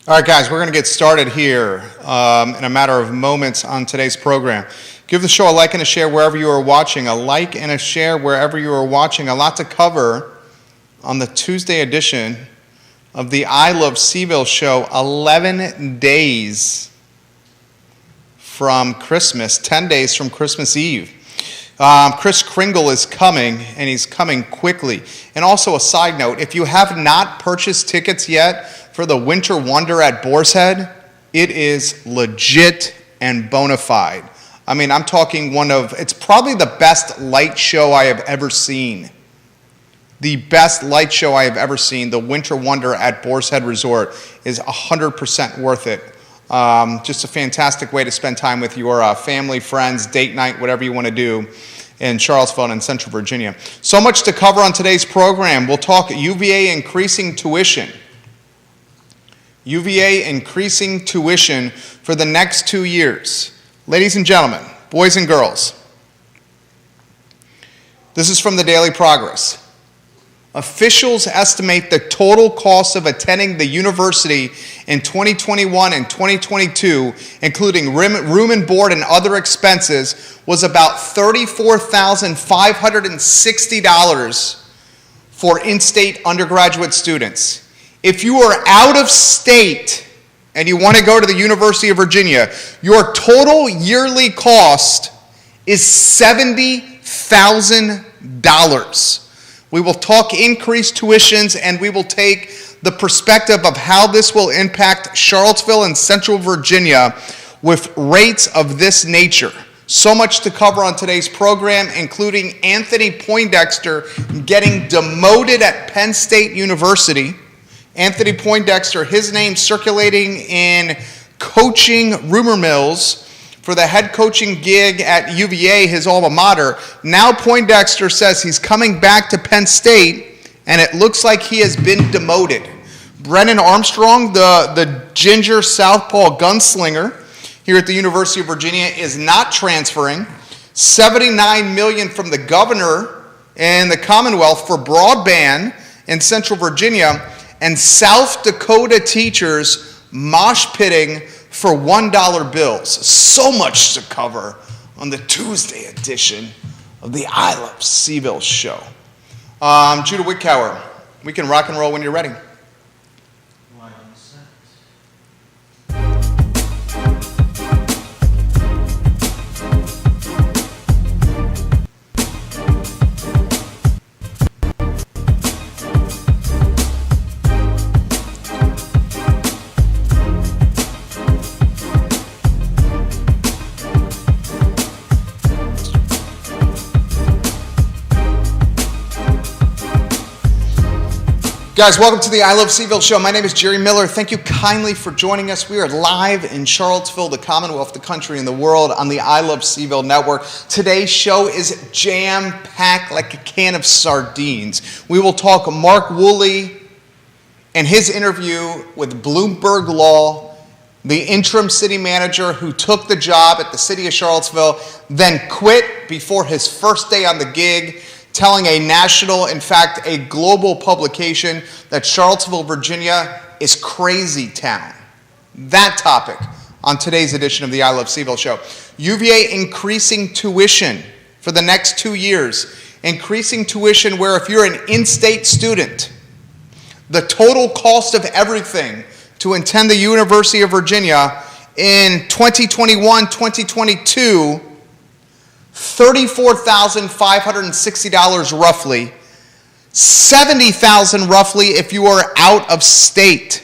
All right, guys, we're going to get started here in a matter of moments on today's program. Give the show a like and a share wherever you are watching. A like and a share wherever you are watching. A lot to cover on the Tuesday edition of the I Love CVille show. 11 days from Christmas, 10 days from Christmas Eve. Kris Kringle is coming, and he's coming quickly. And also a side note, if you have not purchased tickets yet for the Winter Wonder at Boar's Head, it is legit and bona fide. I mean, I'm talking it's probably the best light show I have ever seen. The best light show I have ever seen. The Winter Wonder at Boar's Head Resort is 100% worth it. Just a fantastic way to spend time with your family, friends, date night, whatever you want to do in Charlottesville and in Central Virginia. So much to cover on today's program. We'll talk UVA increasing tuition. UVA increasing tuition for the next 2 years. Ladies and gentlemen, boys and girls, this is from the Daily Progress. Officials estimate the total cost of attending the university in 2021 and 2022, including room and board and other expenses, was about $34,560 for in-state undergraduate students. If you are out of state and you want to go to the University of Virginia, your total yearly cost is $70,000. We will talk increased tuitions, and we will take the perspective of how this will impact Charlottesville and Central Virginia with rates of this nature. So much to cover on today's program, including Anthony Poindexter getting demoted at Penn State University. Anthony Poindexter, his name circulating in coaching rumor mills for the head coaching gig at UVA, his alma mater. Now Poindexter says he's coming back to Penn State, and it looks like he has been demoted. Brennan Armstrong, the ginger southpaw gunslinger here at the University of Virginia, is not transferring. $79 million from the governor and the Commonwealth for broadband in Central Virginia, and South Dakota teachers mosh pitting for $1 bills. So much to cover on the Tuesday edition of the I Love CVille show. Judah Wickower, we can rock and roll when you're ready. Guys, welcome to the I Love CVille show. My name is Jerry Miller. Thank you kindly for joining us. We are live in Charlottesville, the Commonwealth, the country, and the world on the I Love CVille network. Today's show is jam-packed like a can of sardines. We will talk Mark Woolley and his interview with Bloomberg Law, the interim city manager who took the job at the city of Charlottesville, then quit before his first day on the gig, telling a national, in fact, a global publication that Charlottesville, Virginia is crazy town. That topic on today's edition of the I Love CVille show. UVA increasing tuition for the next 2 years. Increasing tuition where if you're an in-state student, the total cost of everything to attend the University of Virginia in 2021, 2022, $34,560 roughly, $70,000 roughly if you are out of state.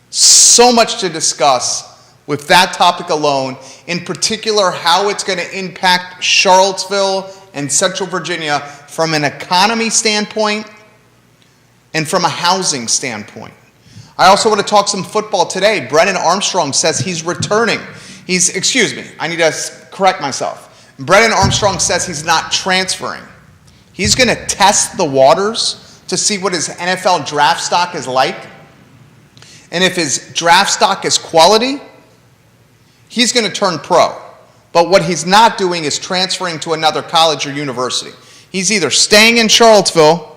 So much to discuss with that topic alone, in particular how it's going to impact Charlottesville and Central Virginia from an economy standpoint and from a housing standpoint. I also want to talk some football today. Brennan Armstrong says he's returning. I need to correct myself. Brennan Armstrong says he's not transferring. He's going to test the waters to see what his NFL draft stock is like. And if his draft stock is quality, he's going to turn pro. But what he's not doing is transferring to another college or university. He's either staying in Charlottesville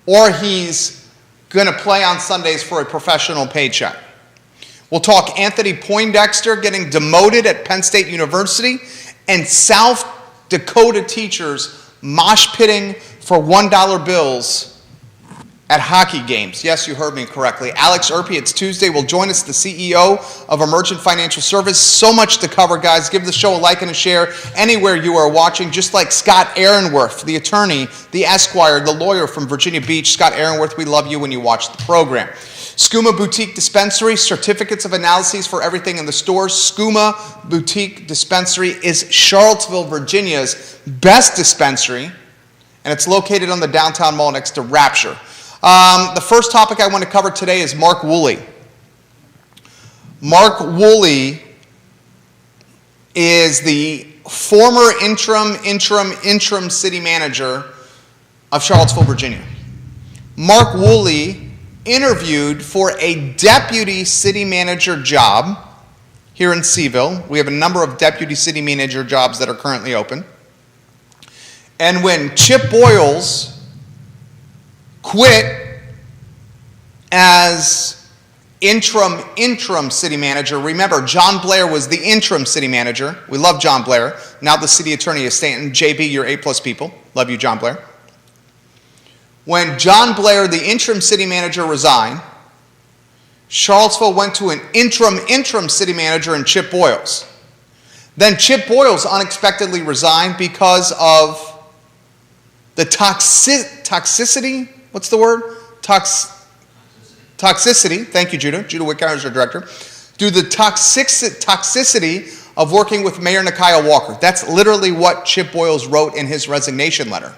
or he's going to play on Sundays for a professional paycheck. We'll talk Anthony Poindexter getting demoted at Penn State University and South Dakota teachers mosh pitting for $1 bills at hockey games. Yes, you heard me correctly. Alex Erpy, it's Tuesday, will join us, the CEO of Emergent Financial Service. So much to cover, guys. Give the show a like and a share anywhere you are watching, just like Scott Aaronworth, the attorney, the Esquire, the lawyer from Virginia Beach. Scott Aaronworth, we love you when you watch the program. Skooma Boutique Dispensary, certificates of analyses for everything in the stores. Skooma Boutique Dispensary is Charlottesville, Virginia's best dispensary, and it's located on the downtown mall next to Rapture. The first topic I want to cover today is Mark Woolley. Mark Woolley is the former interim city manager of Charlottesville, Virginia. Mark Woolley interviewed for a deputy city manager job here in Seville. We have a number of deputy city manager jobs that are currently open. And when Chip Boyles quit as interim city manager. Remember, John Blair was the interim city manager. We love John Blair. Now the city attorney is Stanton. JB, you're A+ people. Love you, John Blair. When John Blair, the interim city manager, resigned, Charlottesville went to an interim city manager in Chip Boyles. Then Chip Boyles unexpectedly resigned because of the toxicity. What's the word? Toxicity. Thank you, Judah. Judah Wickheimer is our director. Due to the toxicity of working with Mayor Nakia Walker. That's literally what Chip Boyles wrote in his resignation letter.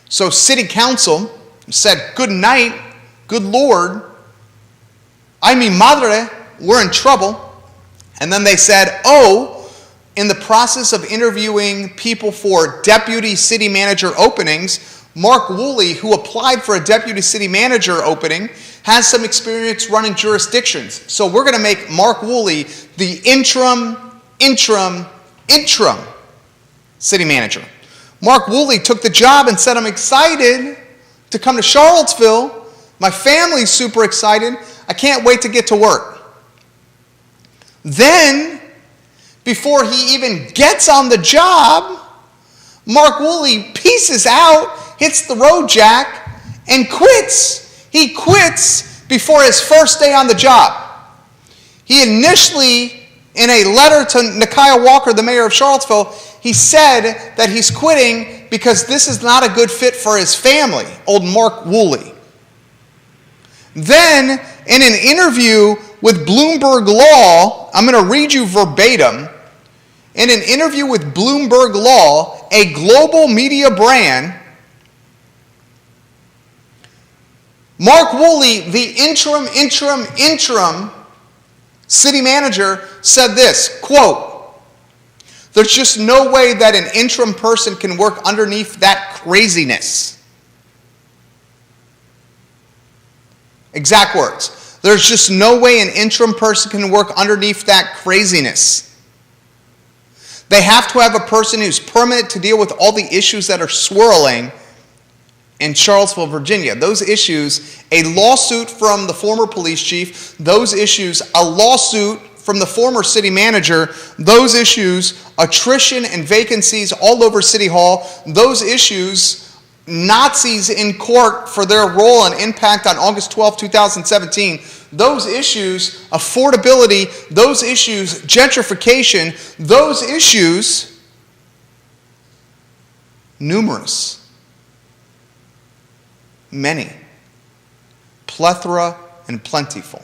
So City Council said, good night, good Lord, ay mi madre, we're in trouble. And then they said, in the process of interviewing people for deputy city manager openings, Mark Woolley, who applied for a deputy city manager opening, has some experience running jurisdictions. So we're going to make Mark Woolley the interim city manager. Mark Woolley took the job and said, I'm excited to come to Charlottesville. My family's super excited. I can't wait to get to work. Then, before he even gets on the job, Mark Woolley pieces out, hits the road jack, and quits. He quits before his first day on the job. He initially, in a letter to Nakia Walker, the mayor of Charlottesville, he said that he's quitting because this is not a good fit for his family, old Mark Woolley. Then, in an interview with Bloomberg Law, I'm going to read you verbatim. In an interview with Bloomberg Law, a global media brand, Mark Woolley, the interim city manager, said this, quote, there's just no way that an interim person can work underneath that craziness. Exact words. There's just no way an interim person can work underneath that craziness. They have to have a person who's permanent to deal with all the issues that are swirling in Charlottesville, Virginia. Those issues, a lawsuit from the former police chief, those issues, a lawsuit from the former city manager, those issues, attrition and vacancies all over City Hall, those issues, Nazis in court for their role and impact on August 12, 2017, those issues, affordability, those issues, gentrification, those issues, numerous, many, plethora and plentiful.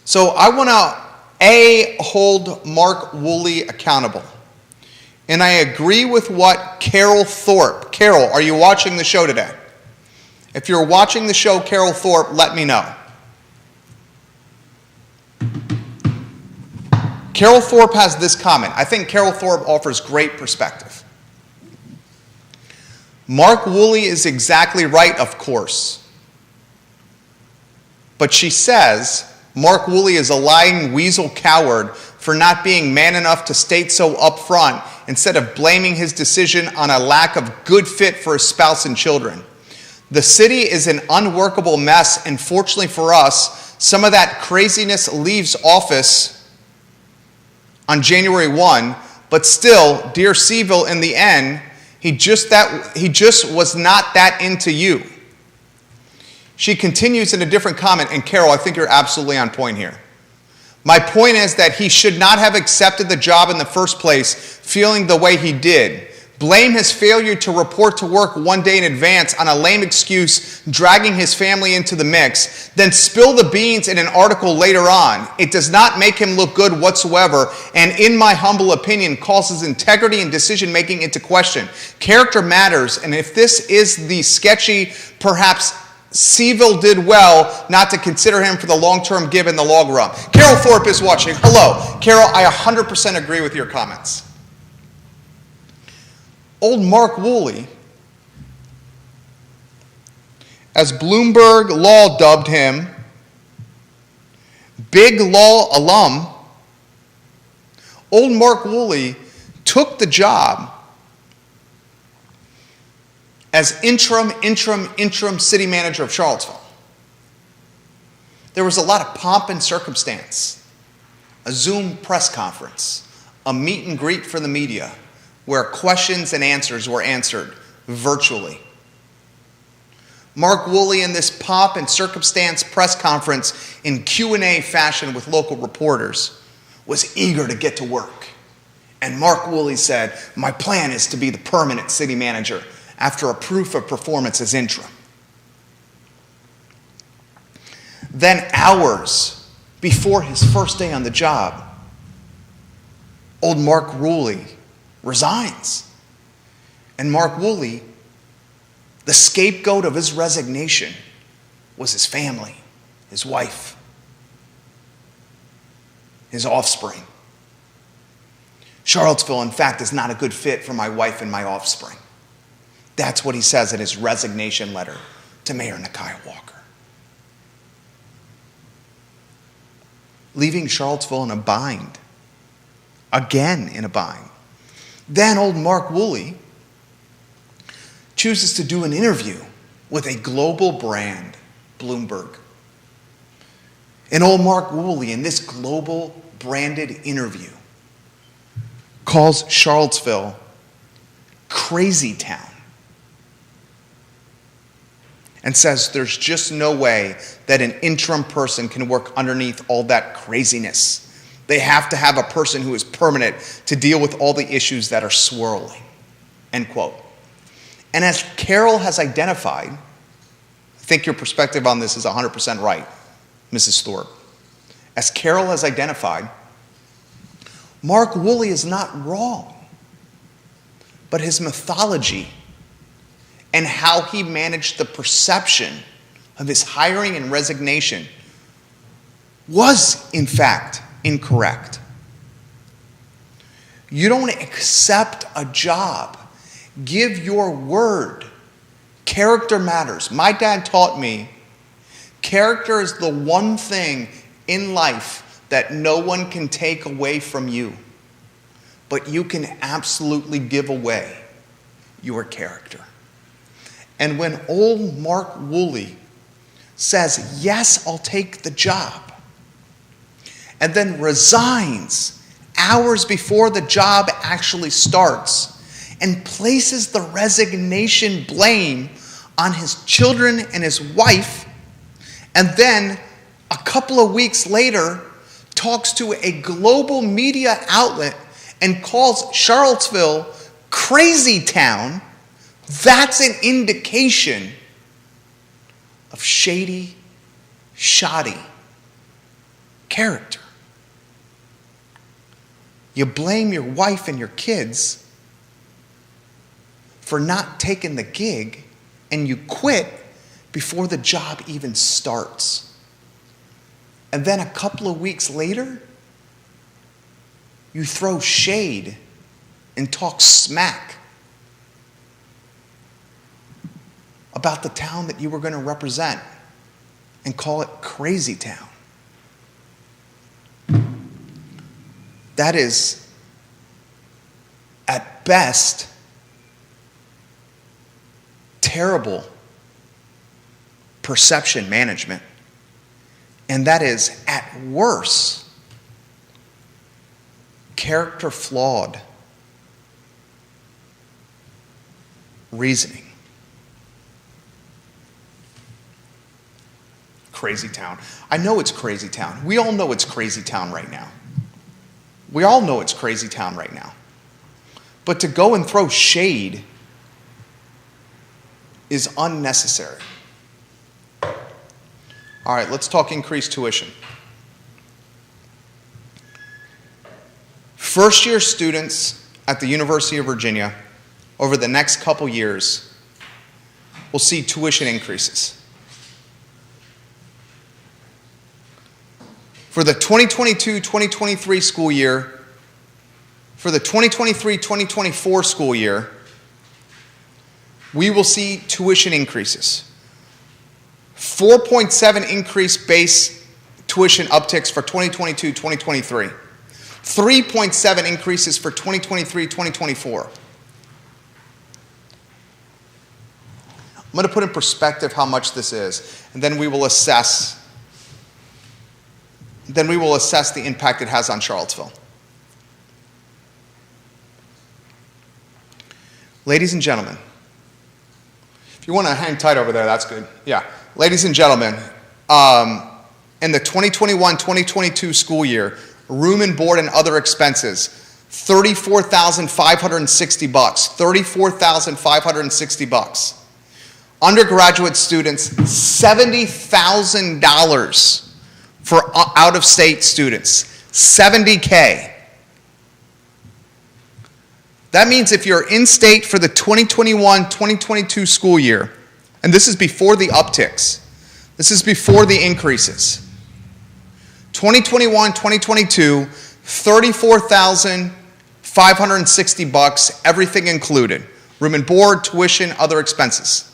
So I want to, hold Mark Woolley accountable. And I agree with what Carol Thorpe. Carol, are you watching the show today? If you're watching the show, Carol Thorpe, let me know. Carol Thorpe has this comment. I think Carol Thorpe offers great perspective. Mark Woolley is exactly right, of course. But she says Mark Woolley is a lying weasel coward for not being man enough to state so up front instead of blaming his decision on a lack of good fit for his spouse and children. The city is an unworkable mess, and fortunately for us, some of that craziness leaves office on January 1, but still, dear Seville, in the end, he just was not that into you. She continues in a different comment, and Carol, I think you're absolutely on point here. My point is that he should not have accepted the job in the first place, feeling the way he did. Blame his failure to report to work one day in advance on a lame excuse, dragging his family into the mix, then spill the beans in an article later on. It does not make him look good whatsoever, and in my humble opinion, calls his integrity and decision-making into question. Character matters, and if this is the sketchy, perhaps Seville did well not to consider him for the long-term give in the long run. Carol Thorpe is watching. Hello. Carol, I 100% agree with your comments. Old Mark Woolley, as Bloomberg Law dubbed him, big law alum, old Mark Woolley took the job as interim city manager of Charlottesville. There was a lot of pomp and circumstance, a Zoom press conference, a meet and greet for the media, where questions and answers were answered virtually. Mark Woolley, in this pomp and circumstance press conference in Q&A fashion with local reporters, was eager to get to work. And Mark Woolley said, "My plan is to be the permanent city manager after a proof of performance as interim." Then hours before his first day on the job, old Mark Woolley resigns. And Mark Woolley, the scapegoat of his resignation, was his family, his wife, his offspring. Charlottesville, in fact, is not a good fit for my wife and my offspring. That's what he says in his resignation letter to Mayor Nakia Walker. Leaving Charlottesville in a bind. Again in a bind. Then old Mark Woolley chooses to do an interview with a global brand, Bloomberg. And old Mark Woolley, in this global branded interview, calls Charlottesville crazy town. And says there's just no way that an interim person can work underneath all that craziness. They have to have a person who is permanent to deal with all the issues that are swirling, end quote. And as Carol has identified, I think your perspective on this is 100% right, Mrs. Thorpe. As Carol has identified, Mark Woolley is not wrong, but his mythology and how he managed the perception of his hiring and resignation was, in fact, incorrect. You don't accept a job. Give your word. Character matters. My dad taught me character is the one thing in life that no one can take away from you, but you can absolutely give away your character. And when old Mark Woolley says, "Yes, I'll take the job," and then resigns hours before the job actually starts and places the resignation blame on his children and his wife, and then a couple of weeks later talks to a global media outlet and calls Charlottesville crazy town, that's an indication of shady, shoddy character. You blame your wife and your kids for not taking the gig, and you quit before the job even starts. And then a couple of weeks later, you throw shade and talk smack about the town that you were going to represent and call it crazy town. That is, at best, terrible perception management. And that is, at worst, character flawed reasoning. Crazy town. I know it's crazy town. We all know it's crazy town right now. We all know it's crazy town right now. But to go and throw shade is unnecessary. All right, let's talk increased tuition. First-year students at the University of Virginia over the next couple years will see tuition increases. For the 2022-2023 school year, for the 2023-2024 school year, we will see tuition increases. 4.7 increased base tuition upticks for 2022-2023. 3.7 increases for 2023-2024. I'm going to put in perspective how much this is, and then we will assess the impact it has on Charlottesville. Ladies and gentlemen, if you want to hang tight over there, that's good. Yeah. Ladies and gentlemen, in the 2021-2022 school year, room and board and other expenses, $34,560. $34,560. Undergraduate students, $70,000 for out-of-state students. $70K. That means if you're in-state for the 2021-2022 school year, and this is before the upticks, this is before the increases. 2021-2022, $34,560, everything included. Room and board, tuition, other expenses.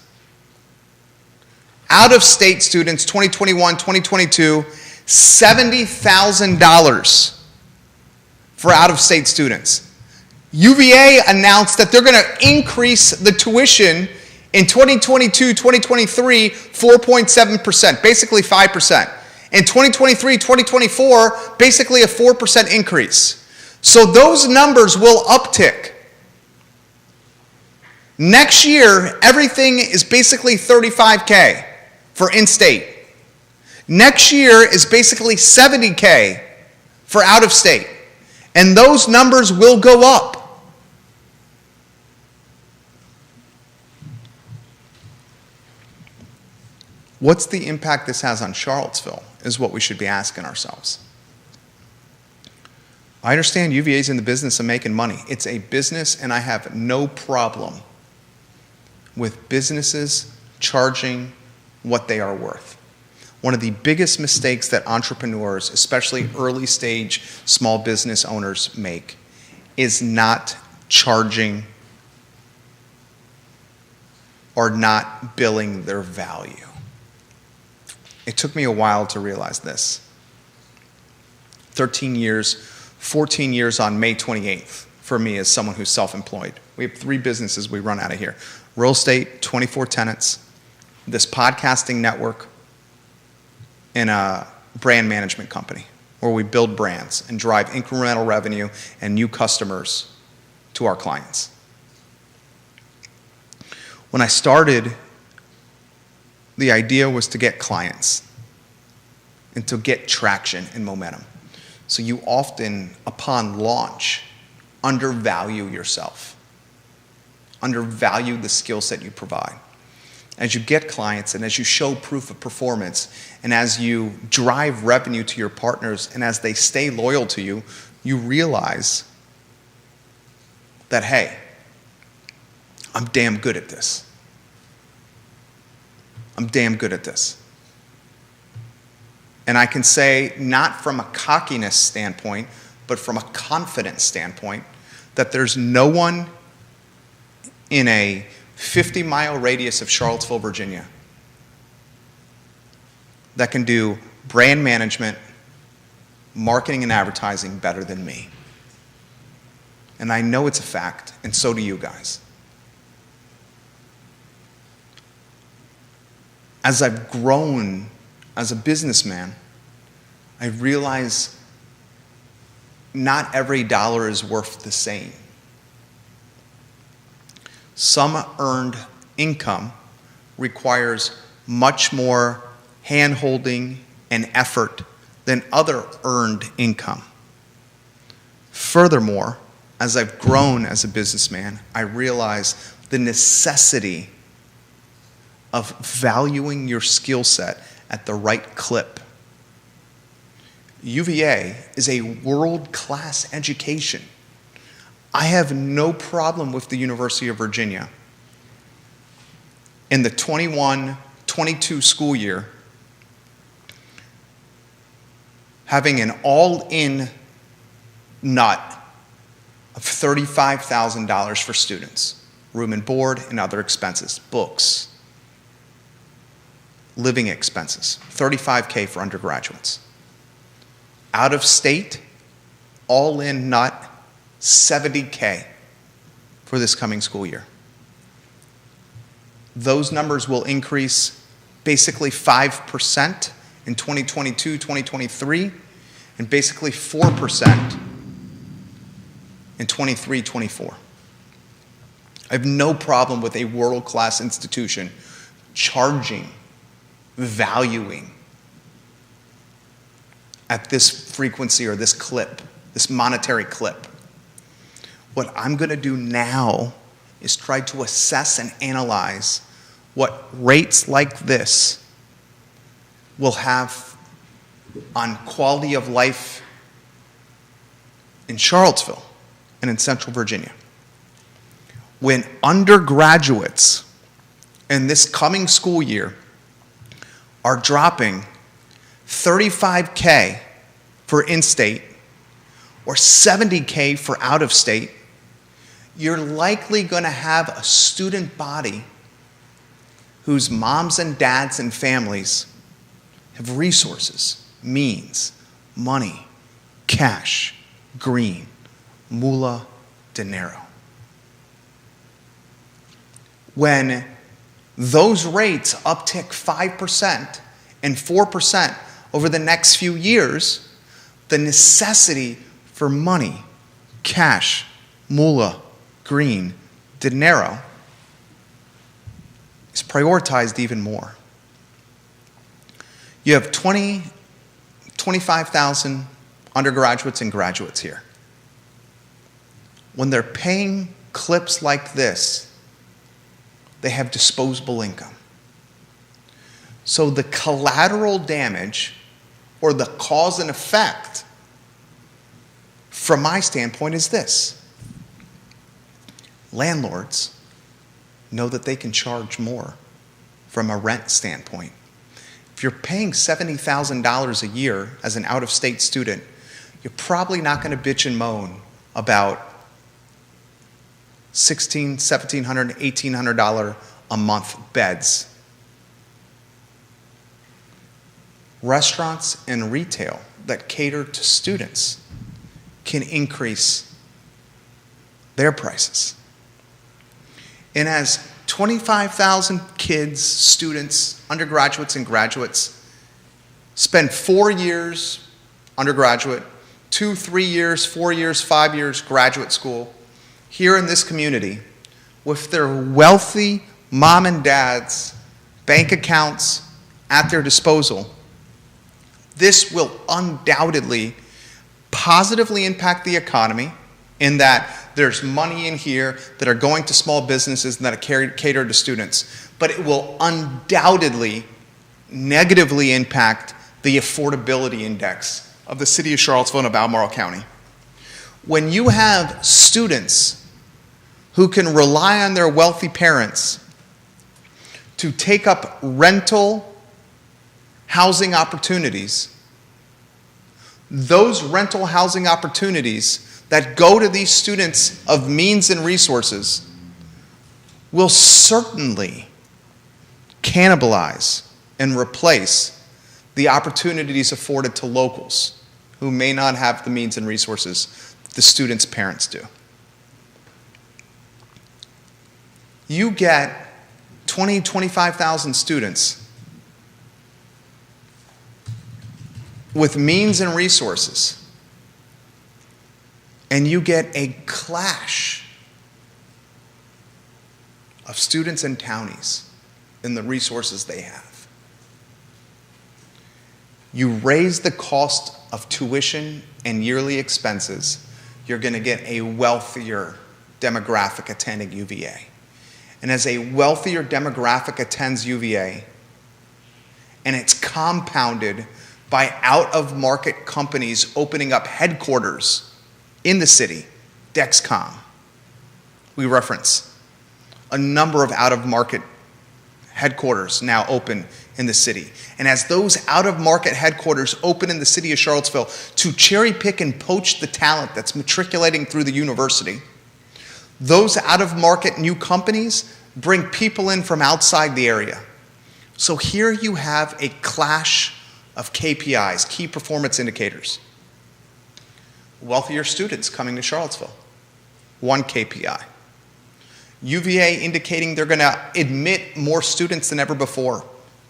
Out-of-state students, 2021-2022, $70,000 for out-of-state students. UVA announced that they're going to increase the tuition in 2022-2023 4.7%, basically 5%. In 2023-2024, basically a 4% increase. So those numbers will uptick. Next year, everything is basically $35K for in-state. Next year is basically $70K for out-of-state. And those numbers will go up. What's the impact this has on Charlottesville is what we should be asking ourselves. I understand UVA is in the business of making money. It's a business, and I have no problem with businesses charging what they are worth. One of the biggest mistakes that entrepreneurs, especially early stage small business owners, make is not charging or not billing their value. It took me a while to realize this. 13 years, 14 years on May 28th for me as someone who's self-employed. We have 3 businesses we run out of here. Real estate, 24 tenants, this podcasting network, and a brand management company where we build brands and drive incremental revenue and new customers to our clients. When I started, the idea was to get clients and to get traction and momentum. So you often, upon launch, undervalue yourself, undervalue the skill set you provide. As you get clients and as you show proof of performance and as you drive revenue to your partners and as they stay loyal to you, you realize that, hey, I'm damn good at this. I'm damn good at this. And I can say, not from a cockiness standpoint, but from a confidence standpoint, that there's no one in a 50-mile radius of Charlottesville, Virginia, that can do brand management, marketing, and advertising better than me. And I know it's a fact, and so do you guys. as I've grown as a businessman, I realize not every dollar is worth the same. Some earned income requires much more hand-holding and effort than other earned income. Furthermore, as I've grown as a businessman, I realize the necessity of valuing your skill set at the right clip. UVA is a world-class education. I have no problem with the University of Virginia. In the 21-22 school year, having an all-in nut of $35,000 for students, room and board and other expenses, books, living expenses, $35K for undergraduates. Out of state, all-in nut, $70K for this coming school year. Those numbers will increase basically 5% in 2022, 2023, and basically 4% in 23, 24. I have no problem with a world-class institution charging, valuing at this frequency or this clip, this monetary clip. What I'm going to do now is try to assess and analyze what rates like this will have on quality of life in Charlottesville and in Central Virginia. When undergraduates in this coming school year are dropping $35K for in-state or $70K for out-of-state, you're likely going to have a student body whose moms and dads and families have resources, means, money, cash, green, moolah, dinero. When those rates uptick 5% and 4% over the next few years, the necessity for money, cash, moolah, green, dinero is prioritized even more. You have 25,000 undergraduates and graduates here. When they're paying clips like this, they have disposable income. So the collateral damage or the cause and effect from my standpoint is this. Landlords know that they can charge more from a rent standpoint. If you're paying $70,000 a year as an out-of-state student, you're probably not going to bitch and moan about $1,600, $1,700, $1,800 a month beds. Restaurants and retail that cater to students can increase their prices. And as 25,000 kids, students, undergraduates, and graduates spend 4 years undergraduate, 2, 3 years, 4 years, 5 years graduate school here in this community with their wealthy mom and dad's bank accounts at their disposal, this will undoubtedly positively impact the economy in that there's money in here that are going to small businesses and that are catered to students. But it will undoubtedly negatively impact the affordability index of the city of Charlottesville and of Albemarle County. When you have students who can rely on their wealthy parents to take up rental housing opportunities, those rental housing opportunities that go to these students of means and resources will certainly cannibalize and replace the opportunities afforded to locals who may not have the means and resources the students' parents do. You get 20, 25,000 students with means and resources, and you get a clash of students and townies in the resources they have. You raise the cost of tuition and yearly expenses, you're going to get a wealthier demographic attending UVA. And as a wealthier demographic attends UVA, and it's compounded by out-of-market companies opening up headquarters in the city, Dexcom. We reference a number of out-of-market headquarters now open in the city. And as those out-of-market headquarters open in the city of Charlottesville to cherry pick and poach the talent that's matriculating through the university, those out-of-market new companies bring people in from outside the area. So here you have a clash of KPIs, key performance indicators. Wealthier students coming to Charlottesville, one KPI. UVA indicating they're going to admit more students than ever before,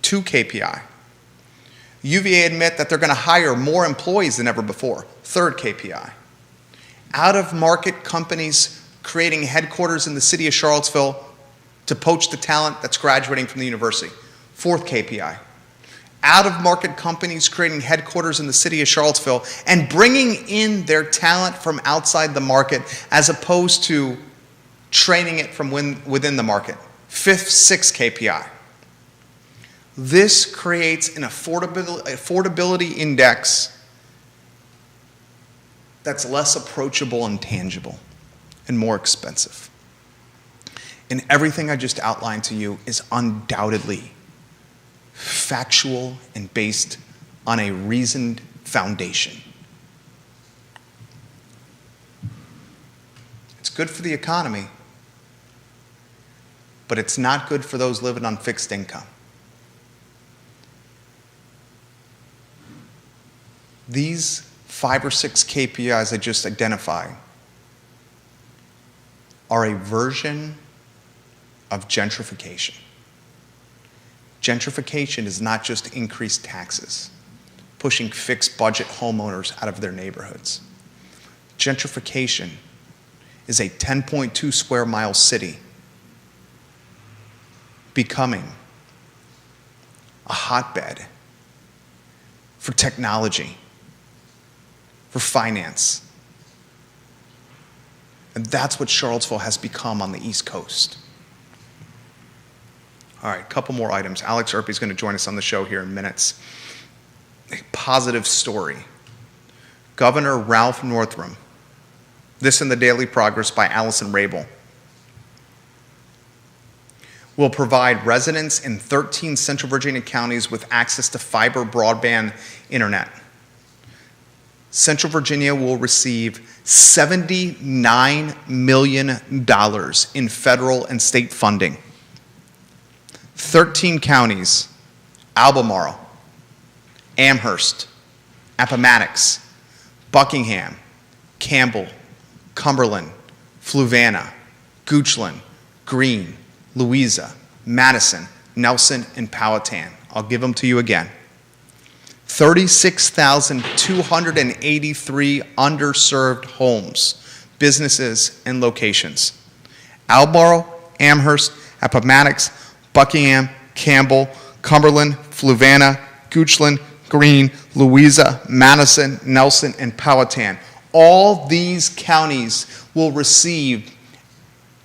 2 KPI. UVA admit that they're going to hire more employees than ever before, 3rd KPI. Out-of-market companies creating headquarters in the city of Charlottesville to poach the talent that's graduating from the university, 4th KPI. Out-of-market companies creating headquarters in the city of Charlottesville and bringing in their talent from outside the market as opposed to training it from within the market, 5th, 6th KPI. This creates an affordability index that's less approachable and tangible and more expensive. And everything I just outlined to you is undoubtedly factual and based on a reasoned foundation. It's good for the economy, but it's not good for those living on fixed income. These 5 or 6 KPIs I just identified are a version of gentrification. Gentrification is not just increased taxes, pushing fixed budget homeowners out of their neighborhoods. Gentrification is a 10.2 square mile city becoming a hotbed for technology, for finance. And that's what Charlottesville has become on the East Coast. All right, a couple more items. Alex Erpe is going to join us on the show here in minutes. A positive story. Governor Ralph Northam. This in the Daily Progress by Allison Rabel. Will provide residents in 13 Central Virginia counties with access to fiber broadband internet. Central Virginia will receive $79 million in federal and state funding. 13 counties, Albemarle, Amherst, Appomattox, Buckingham, Campbell, Cumberland, Fluvanna, Goochland, Greene, Louisa, Madison, Nelson, and Powhatan. I'll give them to you again. 36,283 underserved homes, businesses, and locations. Albemarle, Amherst, Appomattox, Buckingham, Campbell, Cumberland, Fluvanna, Goochland, Greene, Louisa, Madison, Nelson, and Powhatan. All these counties will receive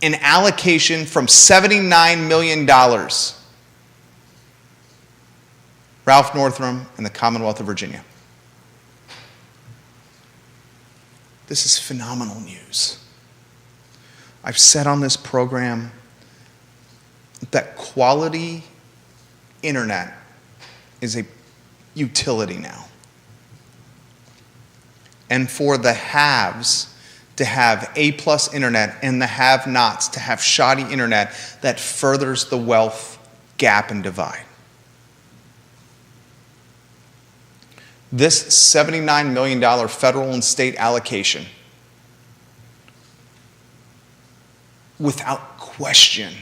an allocation from $79 million. Ralph Northam and the Commonwealth of Virginia. This is phenomenal news. I've said on this program that quality internet is a utility now. And for the haves to have A+ internet and the have-nots to have shoddy internet, that furthers the wealth gap and divide. This $79 million federal and state allocation, without question,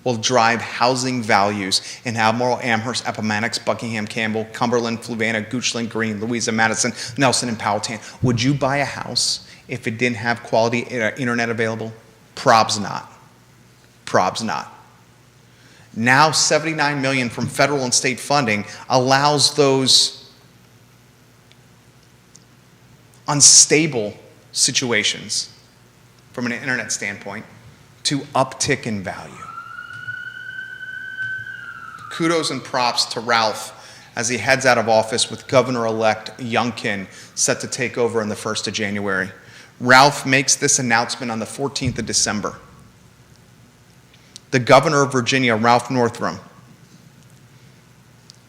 will drive housing values in Albemarle, Amherst, Appomattox, Buckingham, Campbell, Cumberland, Fluvanna, Goochland, Greene, Louisa, Madison, Nelson, and Powhatan. Would you buy a house if it didn't have quality internet available? Probs not. Probs not. Now $79 million from federal and state funding allows those unstable situations from an internet standpoint to uptick in value. Kudos and props to Ralph as he heads out of office with Governor-elect Youngkin set to take over on the 1st of January. Ralph makes this announcement on the 14th of December. The governor of Virginia, Ralph Northam,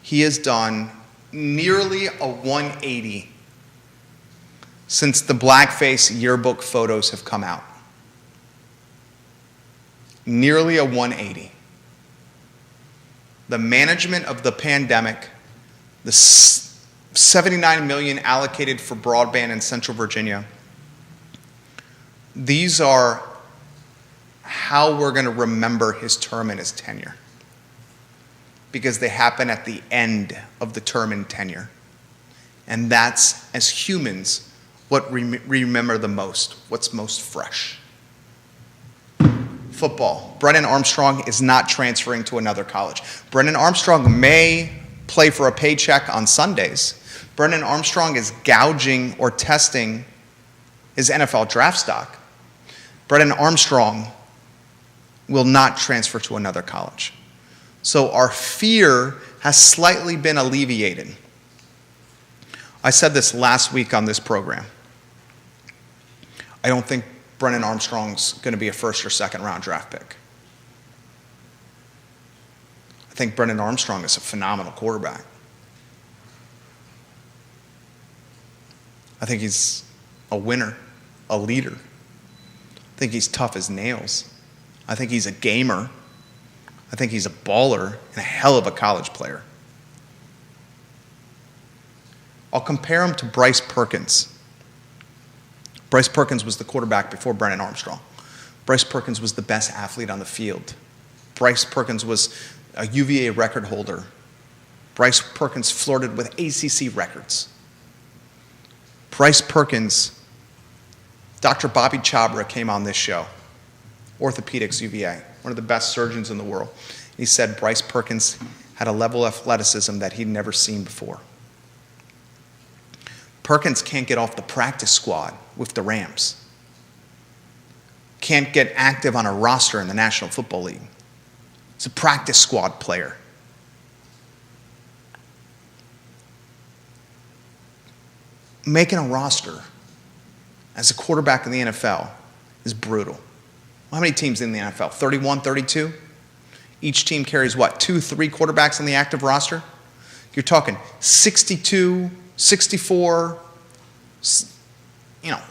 he has done nearly a 180 since the blackface yearbook photos have come out. Nearly a 180. The management of the pandemic, the $79 million allocated for broadband in Central Virginia, these are how we're going to remember his term and his tenure, because they happen at the end of the term and tenure. And that's, as humans, what we remember the most, what's most fresh. Football. Brennan Armstrong is not transferring to another college. Brennan Armstrong may play for a paycheck on Sundays. Brennan Armstrong is gouging or testing his NFL draft stock. Brennan Armstrong will not transfer to another college. So our fear has slightly been alleviated. I said this last week on this program. I don't think Brennan Armstrong's going to be a first or second round draft pick. I think Brennan Armstrong is a phenomenal quarterback. I think he's a winner, a leader. I think he's tough as nails. I think he's a gamer. I think he's a baller and a hell of a college player. I'll compare him to Bryce Perkins. Bryce Perkins was the quarterback before Brennan Armstrong. Bryce Perkins was the best athlete on the field. Bryce Perkins was a UVA record holder. Bryce Perkins flirted with ACC records. Bryce Perkins, Dr. Bobby Chabra came on this show. Orthopedics, UVA, one of the best surgeons in the world. He said Bryce Perkins had a level of athleticism that he'd never seen before. Perkins can't get off the practice squad with the Rams. Can't get active on a roster in the National Football League. He's a practice squad player. Making a roster as a quarterback in the NFL is brutal. How many teams in the NFL? 31, 32? Each team carries what, 2, 3 quarterbacks on the active roster? You're talking 62, 64,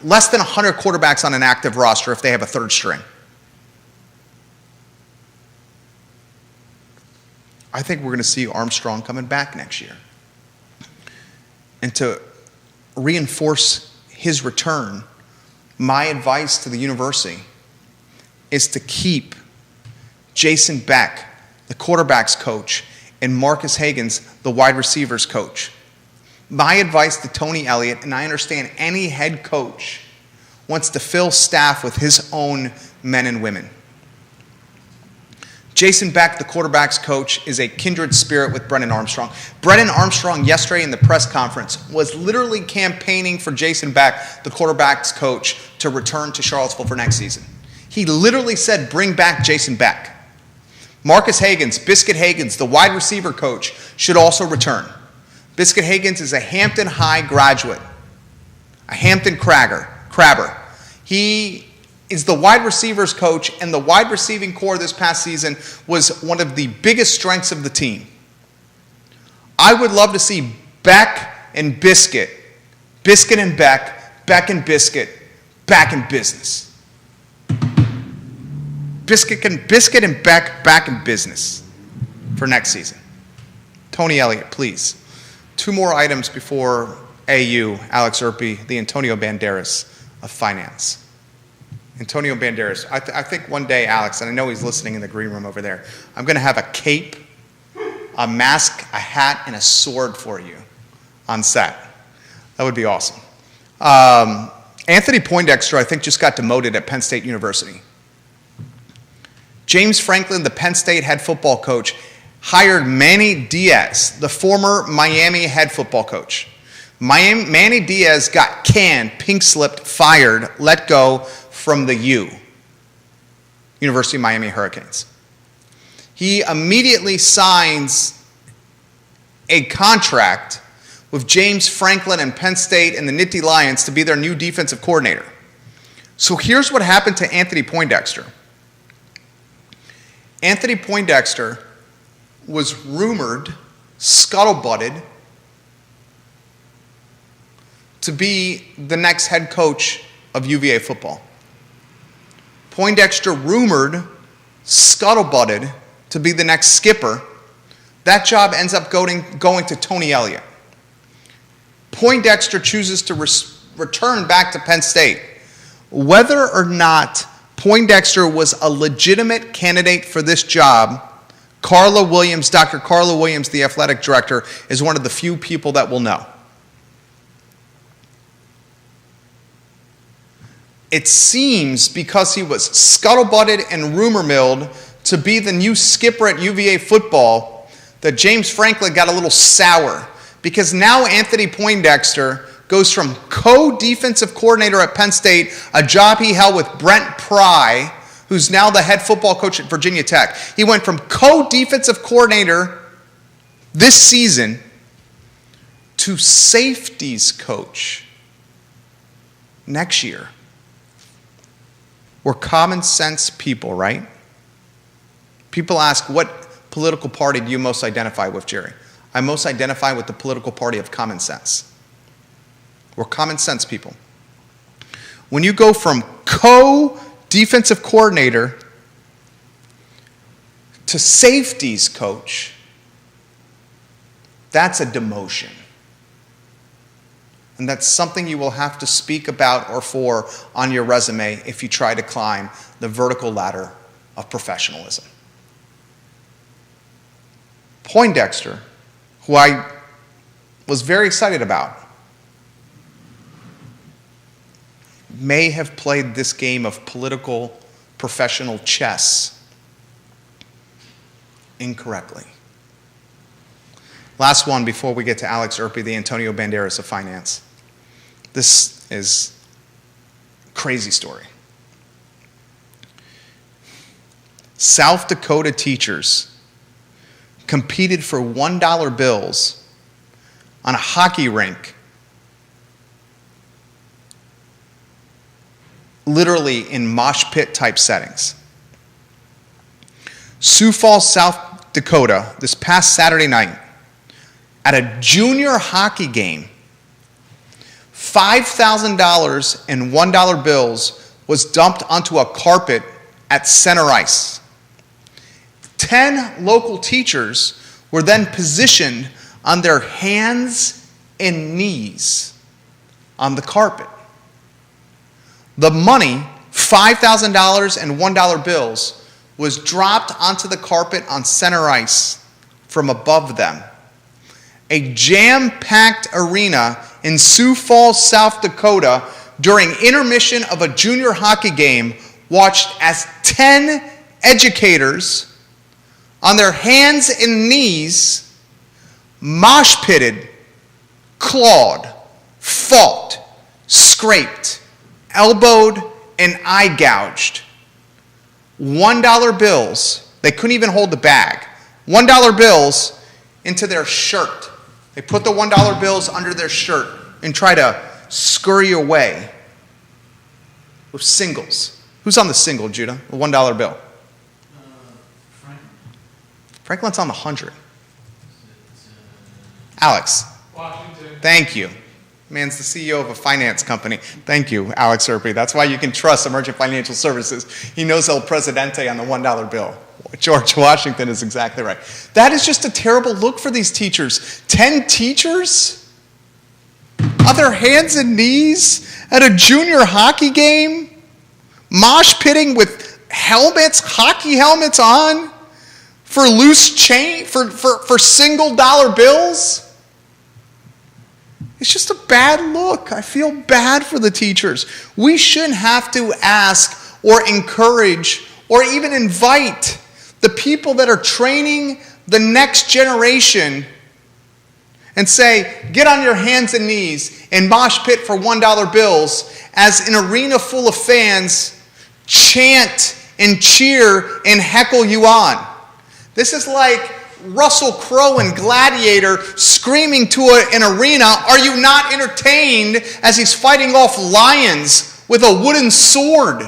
less than 100 quarterbacks on an active roster if they have a third string. I think we're going to see Armstrong coming back next year. And to reinforce his return, my advice to the university is to keep Jason Beck, the quarterback's coach, and Marcus Hagans, the wide receivers coach. My advice to Tony Elliott, and I understand any head coach wants to fill staff with his own men and women. Jason Beck, the quarterback's coach, is a kindred spirit with Brennan Armstrong. Brennan Armstrong, yesterday in the press conference, was literally campaigning for Jason Beck, the quarterback's coach, to return to Charlottesville for next season. He literally said, bring back Jason Beck. Marcus Hagans, Biscuit Hagans, the wide receiver coach, should also return. Biscuit Hagans is a Hampton High graduate, a Hampton Crabber. He is the wide receivers coach, and the wide receiving core this past season was one of the biggest strengths of the team. I would love to see Beck and Biscuit and Beck and Biscuit back in business. Biscuit and Beck back in business for next season. Tony Elliott, please. 2 more items before AU, Alex Erpy, the Antonio Banderas of finance. Antonio Banderas. I think one day, Alex, and I know he's listening in the green room over there, I'm going to have a cape, a mask, a hat, and a sword for you on set. That would be awesome. Anthony Poindexter, I think, just got demoted at Penn State University. James Franklin, the Penn State head football coach, hired Manny Diaz, the former Miami head football coach. Manny Diaz got canned, pink-slipped, fired, let go from the University of Miami Hurricanes. He immediately signs a contract with James Franklin and Penn State and the Nittany Lions to be their new defensive coordinator. So here's what happened to Anthony Poindexter. Anthony Poindexter was rumored, scuttlebutted, to be the next head coach of UVA football. Poindexter rumored, scuttlebutted, to be the next skipper. That job ends up going to Tony Elliott. Poindexter chooses to return back to Penn State. Whether or not Poindexter was a legitimate candidate for this job, Dr. Carla Williams, the athletic director, is one of the few people that will know. It seems because he was scuttlebutted and rumor milled to be the new skipper at UVA football that James Franklin got a little sour, because now Anthony Poindexter goes from co-defensive coordinator at Penn State, a job he held with Brent Pry, who's now the head football coach at Virginia Tech. He went from co-defensive coordinator this season to safeties coach next year. We're common sense people, right? People ask, what political party do you most identify with, Jerry? I most identify with the political party of common sense. We're common sense people. When you go from co-defensive coordinator to safeties coach, that's a demotion. And that's something you will have to speak about or for on your resume if you try to climb the vertical ladder of professionalism. Poindexter, who I was very excited about, may have played this game of political professional chess incorrectly. Last one before we get to Alex Erpy, the Antonio Banderas of finance. This is a crazy story. South Dakota teachers competed for $1 bills on a hockey rink, literally in mosh pit type settings. Sioux Falls, South Dakota, this past Saturday night, at a junior hockey game, $5,000 and $1 bills was dumped onto a carpet at center ice. 10 local teachers were then positioned on their hands and knees on the carpet. The money, $5,000 and $1 bills, was dropped onto the carpet on center ice from above them. A jam-packed arena in Sioux Falls, South Dakota, during intermission of a junior hockey game, watched as 10 educators on their hands and knees mosh pitted, clawed, fought, scraped, elbowed, and eye gouged. $1 bills, they couldn't even hold the bag. $1 bills into their shirt. They put the $1 bills under their shirt and try to scurry away with singles. Who's on the single, Judah? A $1 bill. Franklin. Franklin's on the 100. Alex. Washington. Thank you. Man's the CEO of a finance company. Thank you, Alex Erpy. That's why you can trust Emergent Financial Services. He knows El Presidente on the $1 bill. George Washington is exactly right. That is just a terrible look for these teachers. 10 teachers on their hands and knees at a junior hockey game, Mosh pitting with helmets, hockey helmets on for loose change, for single dollar bills. It's just a bad look. I feel bad for the teachers. We shouldn't have to ask or encourage or even invite the people that are training the next generation and say, get on your hands and knees and mosh pit for $1 bills as an arena full of fans chant and cheer and heckle you on. This is like Russell Crowe in Gladiator screaming to an arena, are you not entertained, as he's fighting off lions with a wooden sword?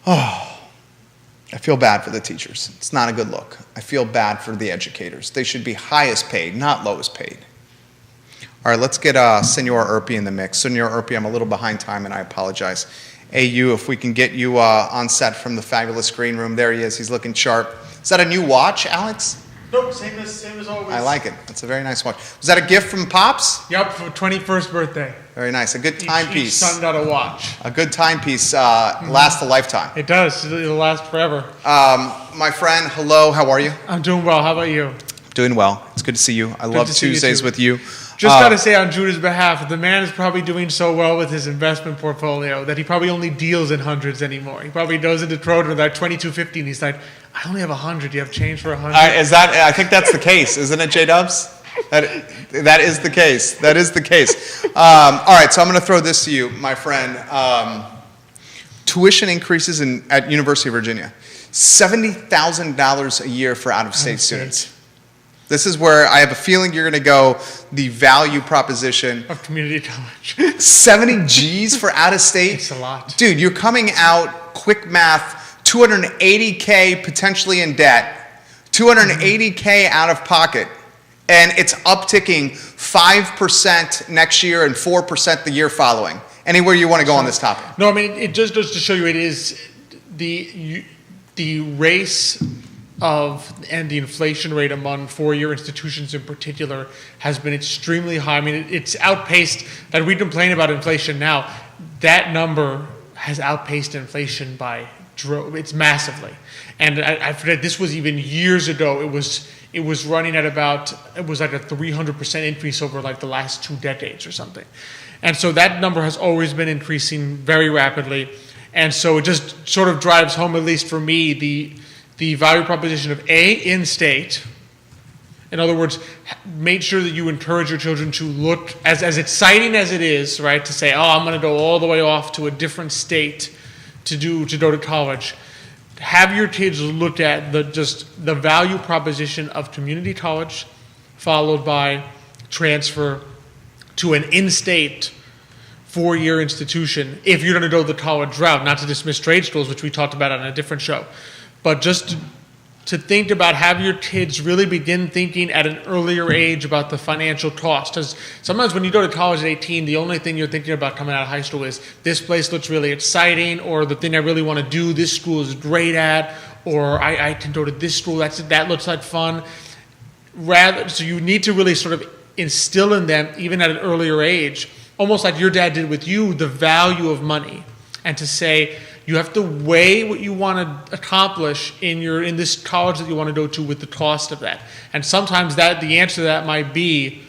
Oh, I feel bad for the teachers. It's not a good look. I feel bad for the educators. They should be highest paid, not lowest paid. All right, let's get Senor Erpy in the mix. Senor Erpy, I'm a little behind time, and I apologize. AU, if we can get you on set from the fabulous green room. There he is. He's looking sharp. Is that a new watch, Alex? Nope, same as always. I like it. It's a very nice watch. Was that a gift from Pops? Yep, for 21st birthday. Very nice. A good timepiece. Each son got a watch. A good timepiece lasts a lifetime. It does. It'll last forever. My friend, hello. How are you? I'm doing well. How about you? Doing well. It's good to see you. I love to see you Tuesdays too. with you. Just got to say on Judah's behalf, the man is probably doing so well with his investment portfolio that he probably only deals in hundreds anymore. He probably goes into Trojan with that 2250 and he's like, I only have 100. Do you have change for 100? I think that's the case, isn't it, J-Dubs? That is the case. That is the case. All right, so I'm going to throw this to you, my friend. Tuition increases at University of Virginia. $70,000 a year for out-of-state students. This is where I have a feeling you're going to go the value proposition. Of community college. 70 G's for out-of-state? It's a lot. Dude, you're coming out, quick math, $280K potentially in debt, $280K out of pocket, and it's upticking 5% next year and 4% the year following. Anywhere you want to go on this topic? No, I mean, it just goes to show you it is the race and the inflation rate among four-year institutions in particular has been extremely high. I mean, it's outpaced, that we complain about inflation now, that number has outpaced inflation it's massively. And I forget, this was even years ago, it was running at about, it was like a 300% increase over like the last 2 decades or something. And so that number has always been increasing very rapidly. And so it just sort of drives home, at least for me, the value proposition of in-state. In other words, make sure that you encourage your children to look, as exciting as it is, right, to say, oh, I'm going to go all the way off to a different state to go to college. Have your kids look at the value proposition of community college, followed by transfer to an in-state 4-year institution, if you're going to go the college route, not to dismiss trade schools, which we talked about on a different show. But just to think about, have your kids really begin thinking at an earlier age about the financial cost. Because sometimes when you go to college at 18, the only thing you're thinking about coming out of high school is, this place looks really exciting, or the thing I really want to do, this school is great at, or I can go to this school, that looks like fun. So you need to really sort of instill in them, even at an earlier age, almost like your dad did with you, the value of money. And to say, you have to weigh what you want to accomplish in this college that you want to go to with the cost of that. And sometimes the answer to that might be,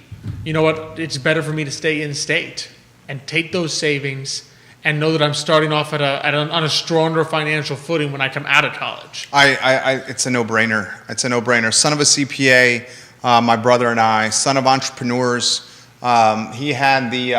you know what, it's better for me to stay in state and take those savings and know that I'm starting off on a stronger financial footing when I come out of college. It's a no-brainer. It's a no-brainer. Son of a CPA, my brother and I, son of entrepreneurs. He had the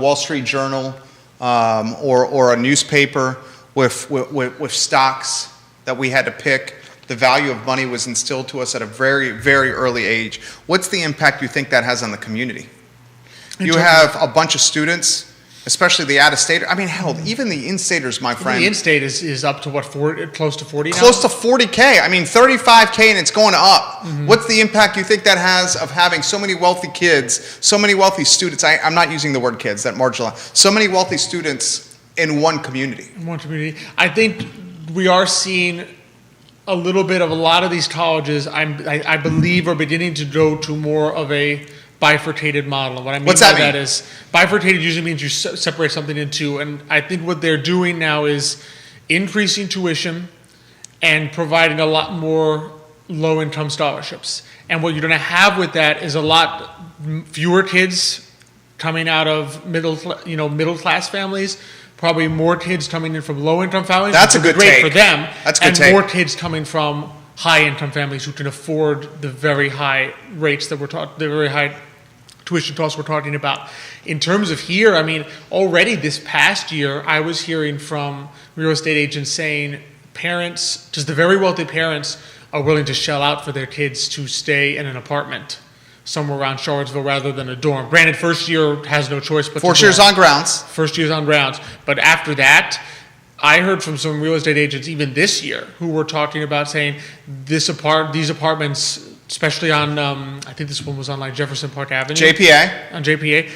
Wall Street Journal or a newspaper with stocks that we had to pick. The value of money was instilled to us at a very, very early age. What's the impact you think that has on the community? You have a bunch of students, especially the out-of-state. I mean, hell, even the in-staters, my friend. The in-state is up to what, close to 40 now? Close to 40K. I mean, 35K, and it's going up. Mm-hmm. What's the impact you think that has of having so many wealthy kids, so many wealthy students? I'm not using the word kids, that marginalized. So many wealthy students in one community. In one community. I think we are seeing a little bit of a lot of these colleges, I believe, are beginning to go to more of a bifurcated model. And what I mean What's by that that mean? is bifurcated usually means you separate something in two. And I think what they're doing now is increasing tuition and providing a lot more low-income scholarships. And what you're going to have with that is a lot fewer kids coming out of middle-class families, probably more kids coming in from low-income families. That's a which is good great take. for them. That's a good and take. more kids coming from high-income families who can afford the very high rates that the very high tuition costs we're talking about. In terms of here, I mean, already this past year, I was hearing from real estate agents saying parents, just the very wealthy parents, are willing to shell out for their kids to stay in an apartment somewhere around Charlottesville rather than a dorm. Granted, first year has no choice but First to year's dorm. on grounds. First year's on grounds. But after that, I heard from some real estate agents even this year who were talking about saying these apartments, especially on, I think this one was on like Jefferson Park Avenue. JPA. On JPA.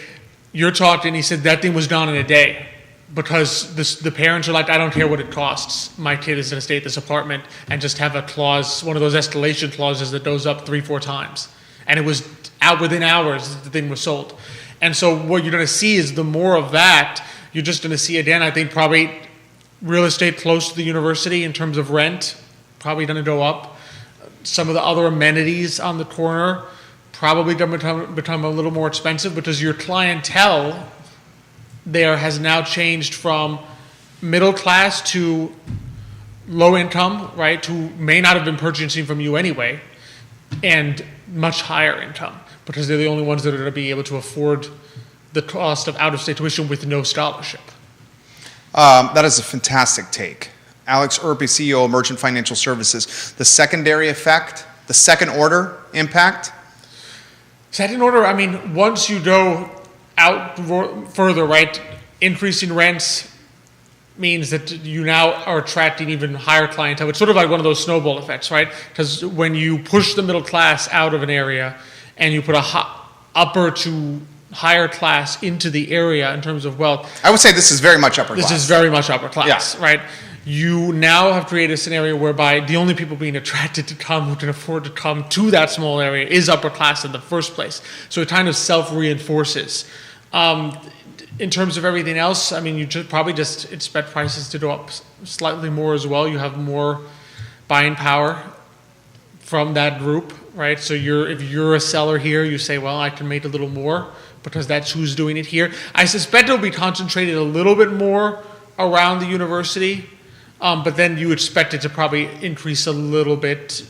You're talking, he said that thing was gone in a day. Because the parents are like, I don't care what it costs. My kid is going to stay at this apartment, and just have a clause, one of those escalation clauses that goes up 3-4 times. And it was out within hours the thing was sold. And so what you're going to see is the more of that, you're just going to see, again, I think probably real estate close to the university in terms of rent, probably going to go up. Some of the other amenities on the corner probably going to become a little more expensive because your clientele there has now changed from middle class to low income, right, who may not have been purchasing from you anyway, and much higher income, because they're the only ones that are going to be able to afford the cost of out-of-state tuition with no scholarship. That is a fantastic take. Alex Erpy, CEO of Merchant Financial Services. The secondary effect, the second order impact? Second order, I mean, once you go out further, right, increasing rents means that you now are attracting even higher clientele. It's sort of like one of those snowball effects, right? Because when you push the middle class out of an area and you put a upper to higher class into the area in terms of wealth. I would say this is very much upper class. This is very much upper class, Yeah. right? You now have created a scenario whereby the only people being attracted to come who can afford to come to that small area is upper class in the first place. So it kind of self-reinforces. In terms of everything else, I mean, you probably just expect prices to go up slightly more as well. You have more buying power from that group, right? So if you're a seller here, you say, well, I can make a little more because that's who's doing it here. I suspect it'll be concentrated a little bit more around the university, but then you expect it to probably increase a little bit,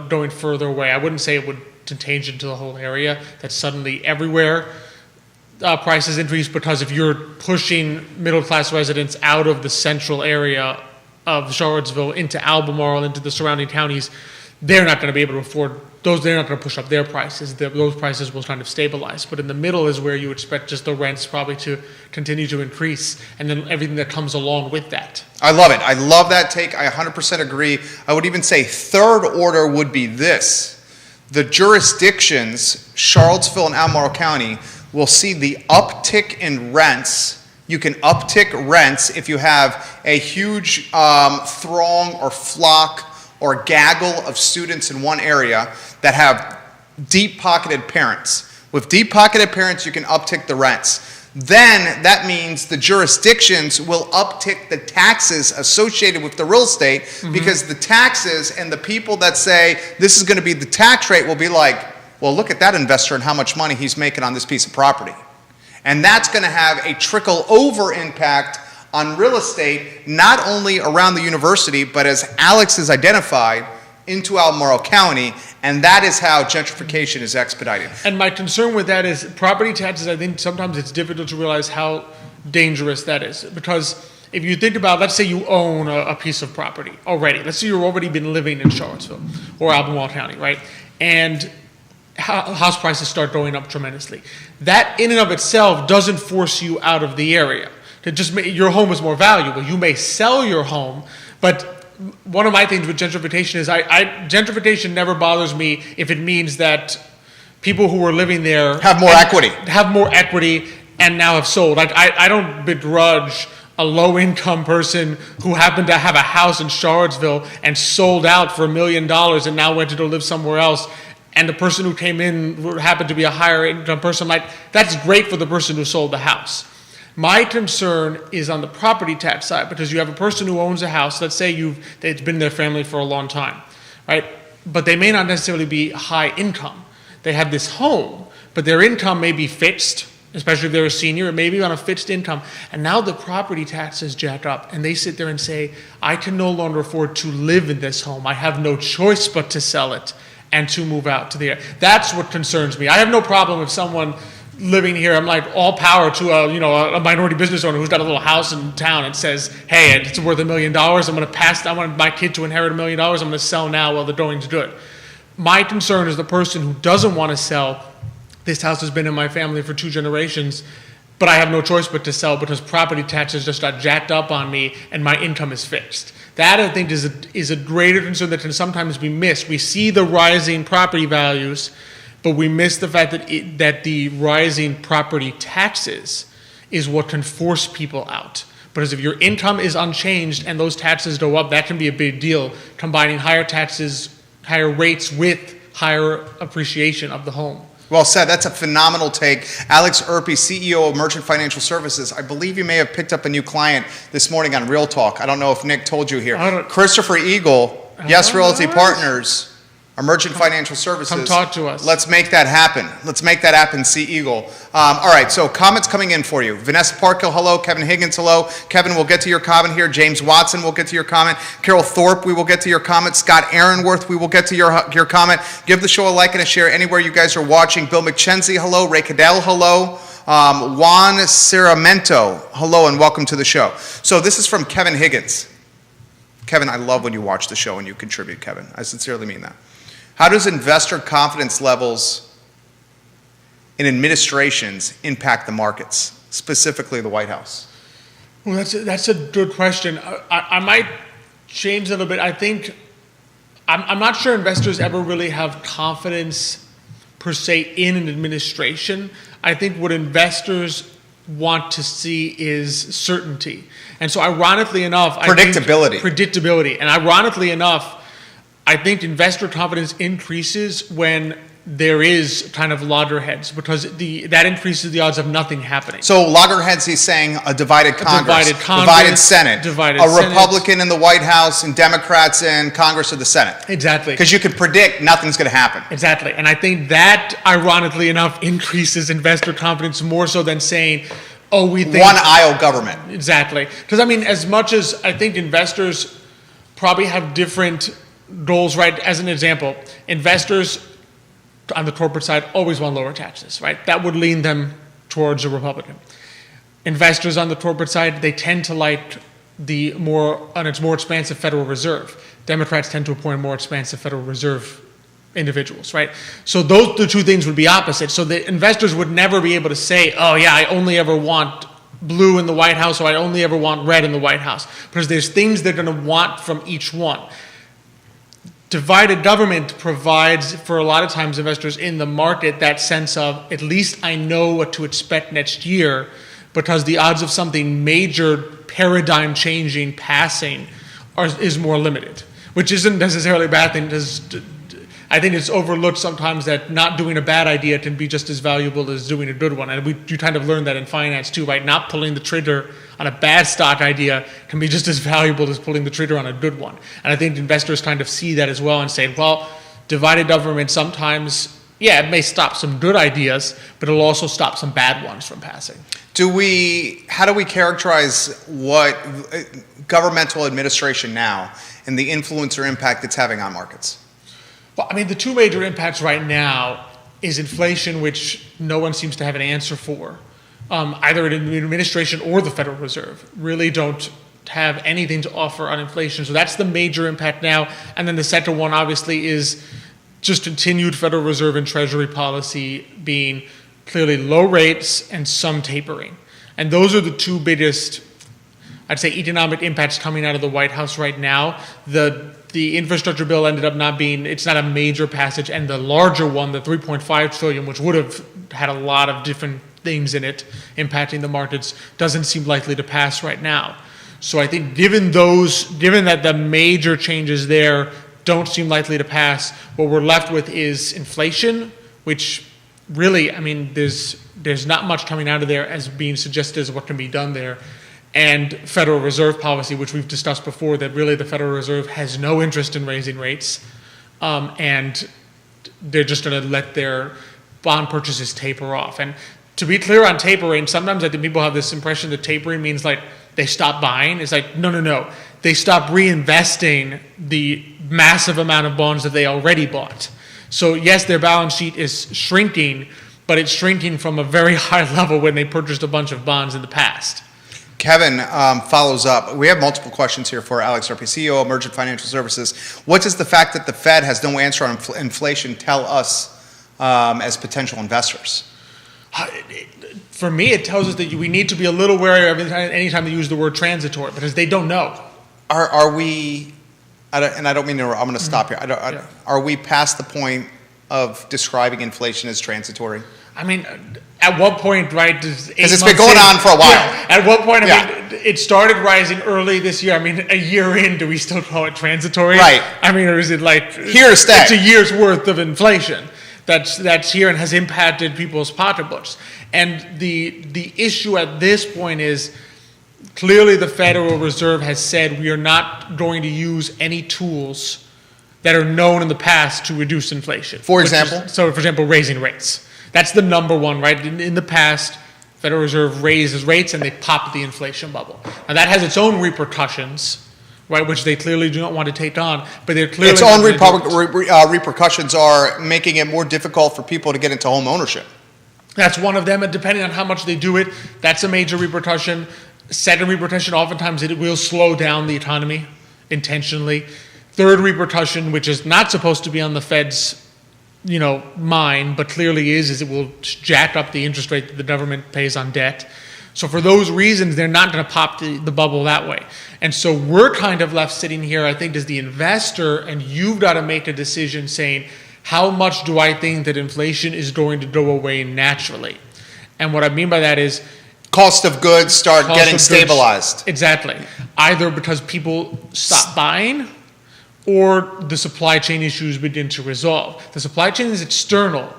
going further away. I wouldn't say it would contagion to the whole area, that suddenly everywhere prices increase, because if you're pushing middle-class residents out of the central area of Charlottesville into Albemarle, into the surrounding counties, they're not going to be able to afford those. They're not going to push up their prices. Those prices will kind of stabilize. But in the middle is where you expect just the rents probably to continue to increase, and then everything that comes along with that. I love it. I love that take. I 100% agree. I would even say third order would be this. The jurisdictions, Charlottesville and Albemarle County, will see the uptick in rents. You can uptick rents if you have a huge throng or flock or gaggle of students in one area that have deep-pocketed parents. With deep-pocketed parents, you can uptick the rents. Then that means the jurisdictions will uptick the taxes associated with the real estate, because the taxes and the people that say this is going to be the tax rate will be like, well, look at that investor and how much money he's making on this piece of property. And that's going to have a trickle-over impact on real estate, not only around the university, but as Alex has identified, into Albemarle County, and that is how gentrification is expedited. And my concern with that is property taxes. I think sometimes it's difficult to realize how dangerous that is, because if you think about, let's say you own a piece of property already. Let's say you've already been living in Charlottesville or Albemarle County, right? And house prices start going up tremendously. That in and of itself doesn't force you out of the area. Your home is more valuable. You may sell your home, but one of my things with gentrification is gentrification never bothers me if it means that people who were living there Have more equity and now have sold. Like I don't begrudge a low-income person who happened to have a house in Charlottesville and sold out for $1 million and now went to go live somewhere else and the person who came in happened to be a higher income person, that's great for the person who sold the house. My concern is on the property tax side, because you have a person who owns a house, let's say it's been in their family for a long time, right? But they may not necessarily be high income. They have this home, but their income may be fixed, especially if they're a senior, it may be on a fixed income. And now the property taxes jack up, and they sit there and say, I can no longer afford to live in this home. I have no choice but to sell it and to move out to the area. That's what concerns me. I have no problem if someone living here, I'm like, all power to a minority business owner who's got a little house in town and says, hey, it's worth $1 million. I want my kid to inherit $1 million. I'm going to sell now while the going's good. My concern is the person who doesn't want to sell. This house has been in my family for 2 generations, but I have no choice but to sell because property taxes just got jacked up on me and my income is fixed. That, I think, is a greater concern that can sometimes be missed. We see the rising property values, but we miss the fact that the rising property taxes is what can force people out. Because if your income is unchanged and those taxes go up, that can be a big deal, combining higher taxes, higher rates with higher appreciation of the home. Well said. That's a phenomenal take. Alex Erpy, CEO of Merchant Financial Services. I believe you may have picked up a new client this morning on Real Talk. I don't know if Nick told you here. Christopher Eagle, Yes Realty Partners, our Merchant Financial Services. Come talk to us. Let's make that happen. Let's make that happen, C. Eagle. All right, so comments coming in for you. Vanessa Parkhill, hello. Kevin Higgins, hello. Kevin, we'll get to your comment here. James Watson, we'll get to your comment. Carol Thorpe, we will get to your comment. Scott Aaronworth, we will get to your comment. Give the show a like and a share anywhere you guys are watching. Bill McKenzie, hello. Ray Cadell, hello. Juan Ciramento, hello, and welcome to the show. So this is from Kevin Higgins. Kevin, I love when you watch the show and you contribute, Kevin. I sincerely mean that. How does investor confidence levels in administrations impact the markets, specifically the White House? Well, that's a good question. I might change a little bit. I think I'm not sure investors ever really have confidence per se in an administration. I think what investors want to see is certainty. And so ironically enough, predictability. And ironically enough, I think investor confidence increases when there is kind of loggerheads, because that increases the odds of nothing happening. So loggerheads, he's saying a divided Congress, divided Senate, Republican in the White House and Democrats in Congress or the Senate. Exactly. Because you can predict nothing's going to happen. Exactly. And I think that, ironically enough, increases investor confidence more so than saying, oh, we think... one aisle government. Exactly. Because, I mean, as much as I think investors probably have different goals, right? As an example, investors on the corporate side always want lower taxes, right? That would lean them towards a Republican. Investors on the corporate side, they tend to like the more expansive Federal Reserve. Democrats tend to appoint more expansive Federal Reserve individuals, right? So the 2 things would be opposite. So the investors would never be able to say, oh yeah, I only ever want blue in the White House, or I only ever want red in the White House, because there's things they're going to want from each one. Divided government provides, for a lot of times, investors in the market that sense of, at least I know what to expect next year, because the odds of something major paradigm changing passing is more limited, which isn't necessarily a bad thing, because I think it's overlooked sometimes that not doing a bad idea can be just as valuable as doing a good one. And you kind of learn that in finance too, right? Not pulling the trigger on a bad stock idea can be just as valuable as pulling the trigger on a good one. And I think investors kind of see that as well and say, well, divided government sometimes, yeah, it may stop some good ideas, but it'll also stop some bad ones from passing. How do we characterize what governmental administration now and the influence or impact it's having on markets? Well, I mean, the 2 major impacts right now is inflation, which no one seems to have an answer for. Either an administration or the Federal Reserve really don't have anything to offer on inflation. So that's the major impact now. And then the second one, obviously, is just continued Federal Reserve and Treasury policy being clearly low rates and some tapering. And those are the 2 biggest, I'd say, economic impacts coming out of the White House right now. The infrastructure bill ended up it's not a major passage, and the larger one, the $3.5 trillion, which would have had a lot of different things in it impacting the markets, doesn't seem likely to pass right now. So I think given that the major changes there don't seem likely to pass. What we're left with is inflation, which really, I mean, there's not much coming out of there as being suggested as what can be done there. And Federal Reserve policy, which we've discussed before, that really the Federal Reserve has no interest in raising rates, and they're just going to let their bond purchases taper off. And to be clear on tapering, sometimes I think people have this impression that tapering means like they stop buying. It's like, no. They stop reinvesting the massive amount of bonds that they already bought. So yes, their balance sheet is shrinking, but it's shrinking from a very high level when they purchased a bunch of bonds in the past. Kevin follows up. We have multiple questions here for Alex Serpy, CEO of Emergent Financial Services. What does the fact that the Fed has no answer on inflation tell us as potential investors? For me, it tells us that we need to be a little wary of anytime they use the word transitory, because they don't know. Are we, and I don't mean to, I'm going to stop here. Are we past the point of describing inflation as transitory? I mean, at what point, right? Because it's been going on for a while. Yeah, at what point, I mean, it started rising early this year. I mean, a year in, do we still call it transitory? Right. I mean, or is it like here to stay? It's a year's worth of inflation that's here and has impacted people's pocketbooks. And the issue at this point is clearly the Federal Reserve has said we are not going to use any tools that are known in the past to reduce inflation. For example? For example, raising rates. That's the number one, right? In the past, Federal Reserve raises rates and they pop the inflation bubble. Now that has its own repercussions, right, which they clearly do not want to take on, but they're clearly... Its own repercussions are making it more difficult for people to get into home ownership. That's one of them, and depending on how much they do it, that's a major repercussion. Second repercussion, oftentimes it will slow down the economy intentionally. Third repercussion, which is not supposed to be on the Fed's mind, but clearly is it will jack up the interest rate that the government pays on debt. So for those reasons, they're not going to pop the bubble that way. And so we're kind of left sitting here, I think, as the investor, and you've got to make a decision saying, how much do I think that inflation is going to go away naturally? And what I mean by that is cost of goods start getting stabilized. Exactly. Either because people stop buying or the supply chain issues begin to resolve. The supply chain is external.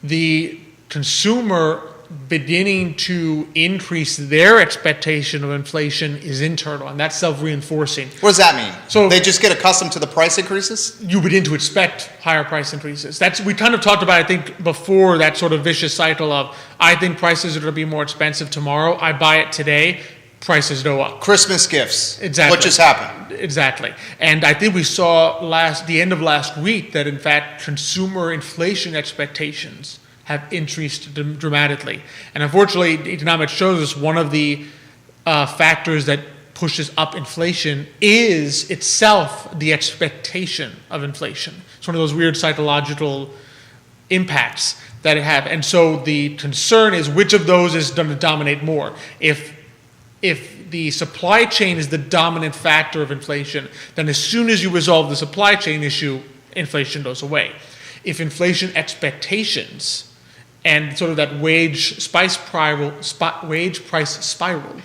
The consumer beginning to increase their expectation of inflation is internal, and that's self-reinforcing. What does that mean? So they just get accustomed to the price increases? You begin to expect higher price increases. We kind of talked about, I think, before, that sort of vicious cycle of, I think prices are going to be more expensive tomorrow, I buy it today, prices go up. Christmas gifts. Exactly. What just happened? Exactly. And I think we saw the end of last week that, in fact, consumer inflation expectations have increased dramatically. And unfortunately, economics shows us one of the factors that pushes up inflation is itself the expectation of inflation. It's one of those weird psychological impacts that it have. And so the concern is which of those is going to dominate more. If the supply chain is the dominant factor of inflation, then as soon as you resolve the supply chain issue, inflation goes away. If inflation expectations and sort of that wage price spiral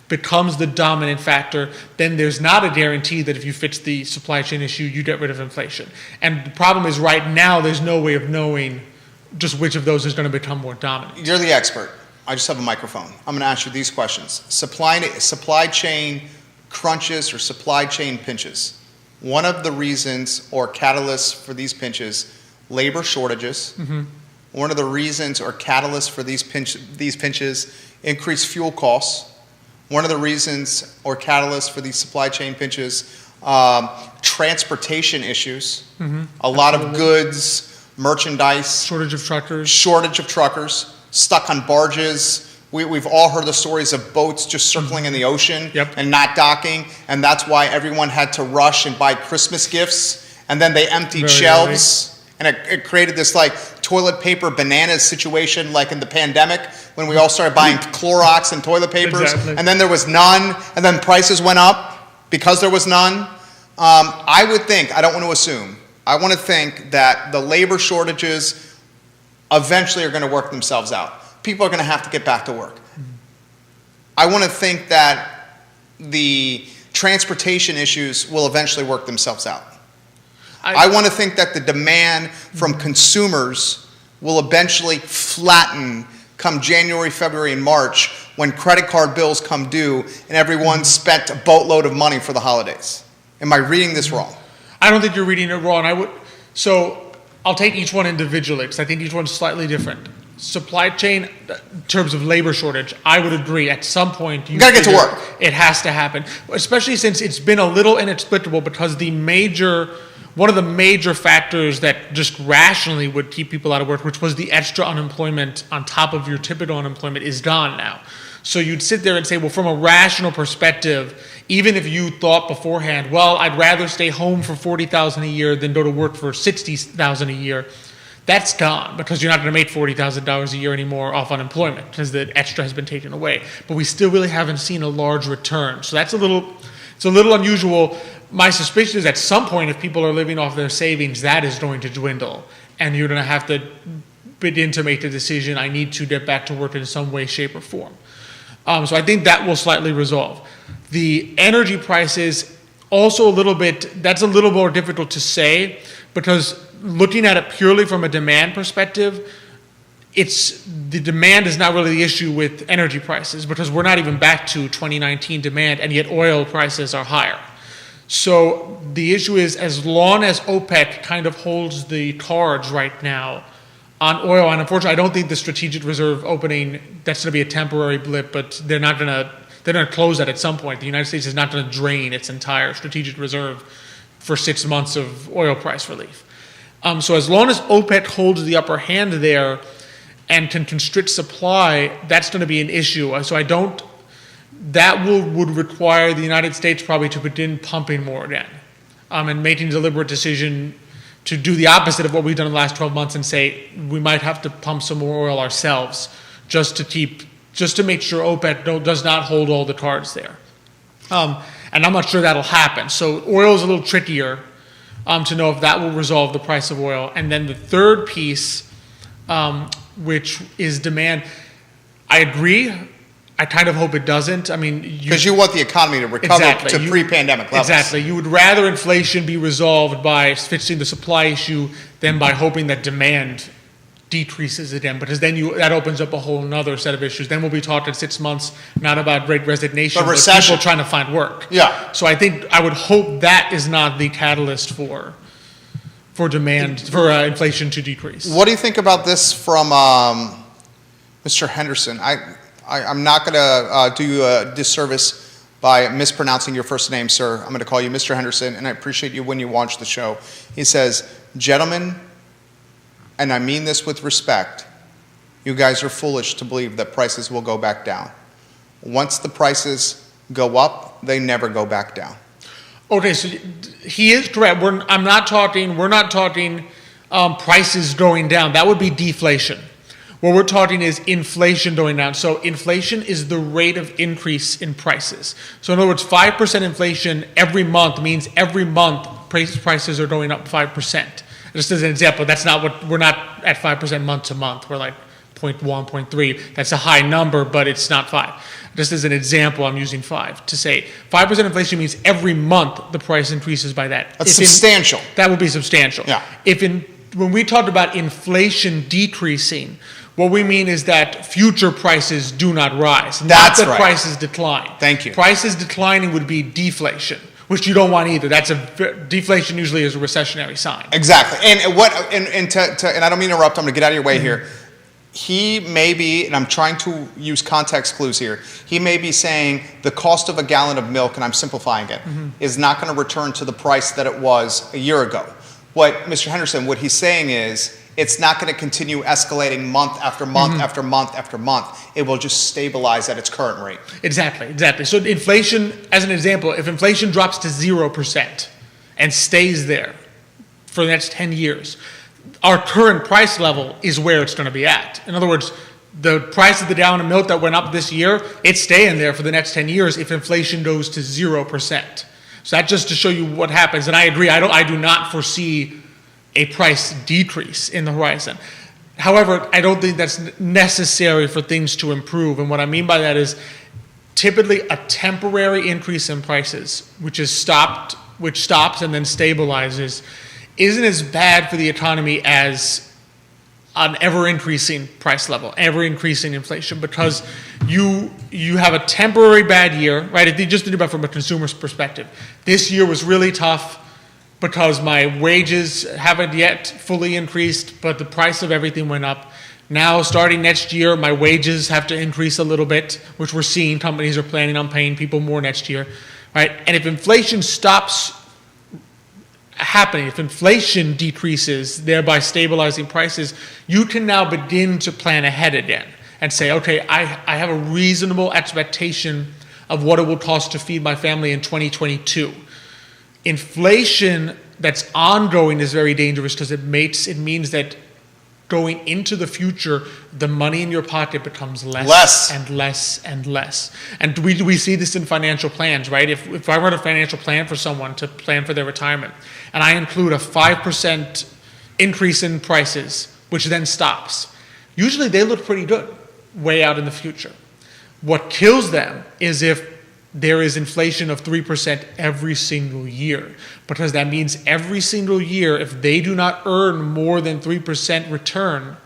becomes the dominant factor, then there's not a guarantee that if you fix the supply chain issue, you get rid of inflation. And the problem is right now, there's no way of knowing just which of those is going to become more dominant. You're the expert. I just have a microphone. I'm going to ask you these questions. Supply chain crunches or supply chain pinches. One of the reasons or catalysts for these pinches, labor shortages. Mm-hmm. One of the reasons or catalysts for these pinches, increased fuel costs. One of the reasons or catalysts for these supply chain pinches, transportation issues. Mm-hmm. A lot of goods, merchandise. Shortage of truckers, stuck on barges. We've all heard the stories of boats just circling in the ocean and not docking, and that's why everyone had to rush and buy Christmas gifts, and then they emptied shelves, and it created this like toilet paper bananas situation like in the pandemic when we all started buying Clorox and toilet papers, and then there was none, and then prices went up because there was none. I would think, I don't want to assume, I want to think that the labor shortages eventually are going to work themselves out. People are going to have to get back to work. I want to think that the transportation issues will eventually work themselves out. I want to think that the demand from consumers will eventually flatten come January, February, and March when credit card bills come due and everyone spent a boatload of money for the holidays. Am I reading this wrong? I don't think you're reading it wrong. So I'll take each one individually because I think each one's slightly different. Supply chain, in terms of labor shortage, I would agree at some point you gotta get to work. It has to happen, especially since it's been a little inexplicable because one of the major factors that just rationally would keep people out of work, which was the extra unemployment on top of your typical unemployment, is gone now. So you'd sit there and say, well, from a rational perspective, even if you thought beforehand, well, I'd rather stay home for $40,000 a year than go to work for $60,000 a year, that's gone because you're not going to make $40,000 a year anymore off unemployment because the extra has been taken away. But we still really haven't seen a large return. So it's a little unusual. My suspicion is at some point, if people are living off their savings, that is going to dwindle. And you're going to have to begin to make the decision, I need to get back to work in some way, shape, or form. So I think that will slightly resolve. The energy prices, also that's a little more difficult to say because looking at it purely from a demand perspective, the demand is not really the issue with energy prices because we're not even back to 2019 demand and yet oil prices are higher. So the issue is as long as OPEC kind of holds the cards right now on oil, and unfortunately I don't think the strategic reserve opening, that's going to be a temporary blip, but they're going to close that at some point. The United States is not going to drain its entire strategic reserve for 6 months of oil price relief. So as long as OPEC holds the upper hand there and can constrict supply, that's going to be an issue. So that would require the United States probably to begin pumping more again and making a deliberate decision to do the opposite of what we've done in the last 12 months and say we might have to pump some more oil ourselves just to make sure OPEC does not hold all the cards there. And I'm not sure that'll happen. So oil is a little trickier to know if that will resolve the price of oil. And then the third piece, which is demand, I agree. I kind of hope it doesn't. I mean, because you want the economy to recover to pre-pandemic levels. Exactly. You would rather inflation be resolved by fixing the supply issue than by hoping that demand decreases again, because then that opens up a whole nother set of issues. Then we'll be talking 6 months not about great resignation, but people trying to find work. Yeah. So I would hope that is not the catalyst for demand, for inflation to decrease. What do you think about this from Mr. Henderson? I'm not going to do you a disservice by mispronouncing your first name, sir. I'm going to call you Mr. Henderson, and I appreciate you when you watch the show. He says, gentlemen, and I mean this with respect, you guys are foolish to believe that prices will go back down. Once the prices go up, they never go back down. Okay, so he is correct. We're not talking prices going down. That would be deflation. What we're talking is inflation going down. So inflation is the rate of increase in prices. So in other words, 5% inflation every month means every month prices are going up 5%. Just as an example, we're not at 5% month to month. We're like 0.1, 0.3. That's a high number, but it's not 5. Just as an example, I'm using 5 to say 5% inflation means every month the price increases by that. That's substantial. That would be substantial. Yeah. When we talk about inflation decreasing, what we mean is that future prices do not rise. That's not that right. Prices decline. Thank you. Prices declining would be deflation, which you don't want either. Deflation usually is a recessionary sign. Exactly. And I don't mean to interrupt, I'm going to get out of your way here. He may be, and I'm trying to use context clues here, he may be saying the cost of a gallon of milk, and I'm simplifying it, is not going to return to the price that it was a year ago. Mr. Henderson, what he's saying is it's not going to continue escalating month after month after month after month. It will just stabilize at its current rate. Exactly. So inflation, as an example, if inflation drops to 0% and stays there for the next 10 years, our current price level is where it's going to be at. In other words, the price of the gallon of milk that went up this year, it's staying there for the next 10 years if inflation goes to 0%. So that just to show you what happens. And I agree, I do not foresee a price decrease in the horizon. However, I don't think that's necessary for things to improve. And what I mean by that is typically a temporary increase in prices, which stops and then stabilizes, isn't as bad for the economy as an ever-increasing price level, ever-increasing inflation, because you have a temporary bad year, right? If you just think about it from a consumer's perspective, this year was really tough because my wages haven't yet fully increased, but the price of everything went up. Now, starting next year, my wages have to increase a little bit, which we're seeing companies are planning on paying people more next year, right? And if inflation stops happening, if inflation decreases, thereby stabilizing prices, you can now begin to plan ahead again and say, okay, I have a reasonable expectation of what it will cost to feed my family in 2022. Inflation that's ongoing is very dangerous because it means that going into the future, the money in your pocket becomes less and less and less. And we see this in financial plans, right? If I run a financial plan for someone to plan for their retirement, and I include a 5% increase in prices, which then stops, usually they look pretty good way out in the future. What kills them is if there is inflation of 3% every single year, because that means every single year, if they do not earn more than 3% return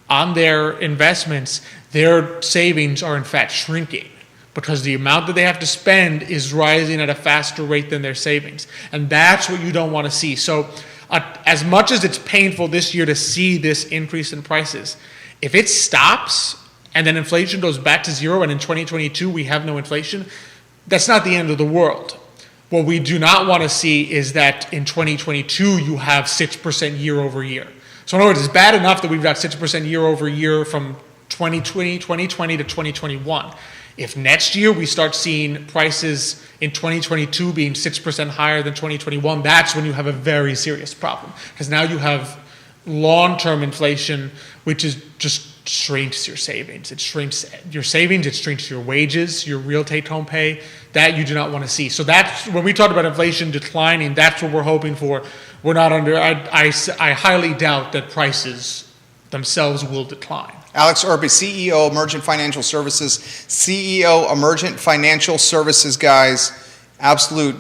on their investments, their savings are in fact shrinking, because the amount that they have to spend is rising at a faster rate than their savings. And that's what you don't want to see. So as much as it's painful this year to see this increase in prices, if it stops and then inflation goes back to zero and in 2022 we have no inflation, that's not the end of the world. What we do not want to see is that in 2022 you have 6% year over year. So in other words, it's bad enough that we've got 6% year over year from 2020 to 2021. If next year we start seeing prices in 2022 being 6% higher than 2021, that's when you have a very serious problem. Because now you have long-term inflation, which is just shrinks your savings. It shrinks your savings, it shrinks your wages, your real take-home pay. That you do not want to see. So that's, when we talk about inflation declining, that's what we're hoping for. We're not under, I highly doubt that prices themselves will decline. Alex Irby, CEO, Emergent Financial Services. CEO, Emergent Financial Services, guys. Absolute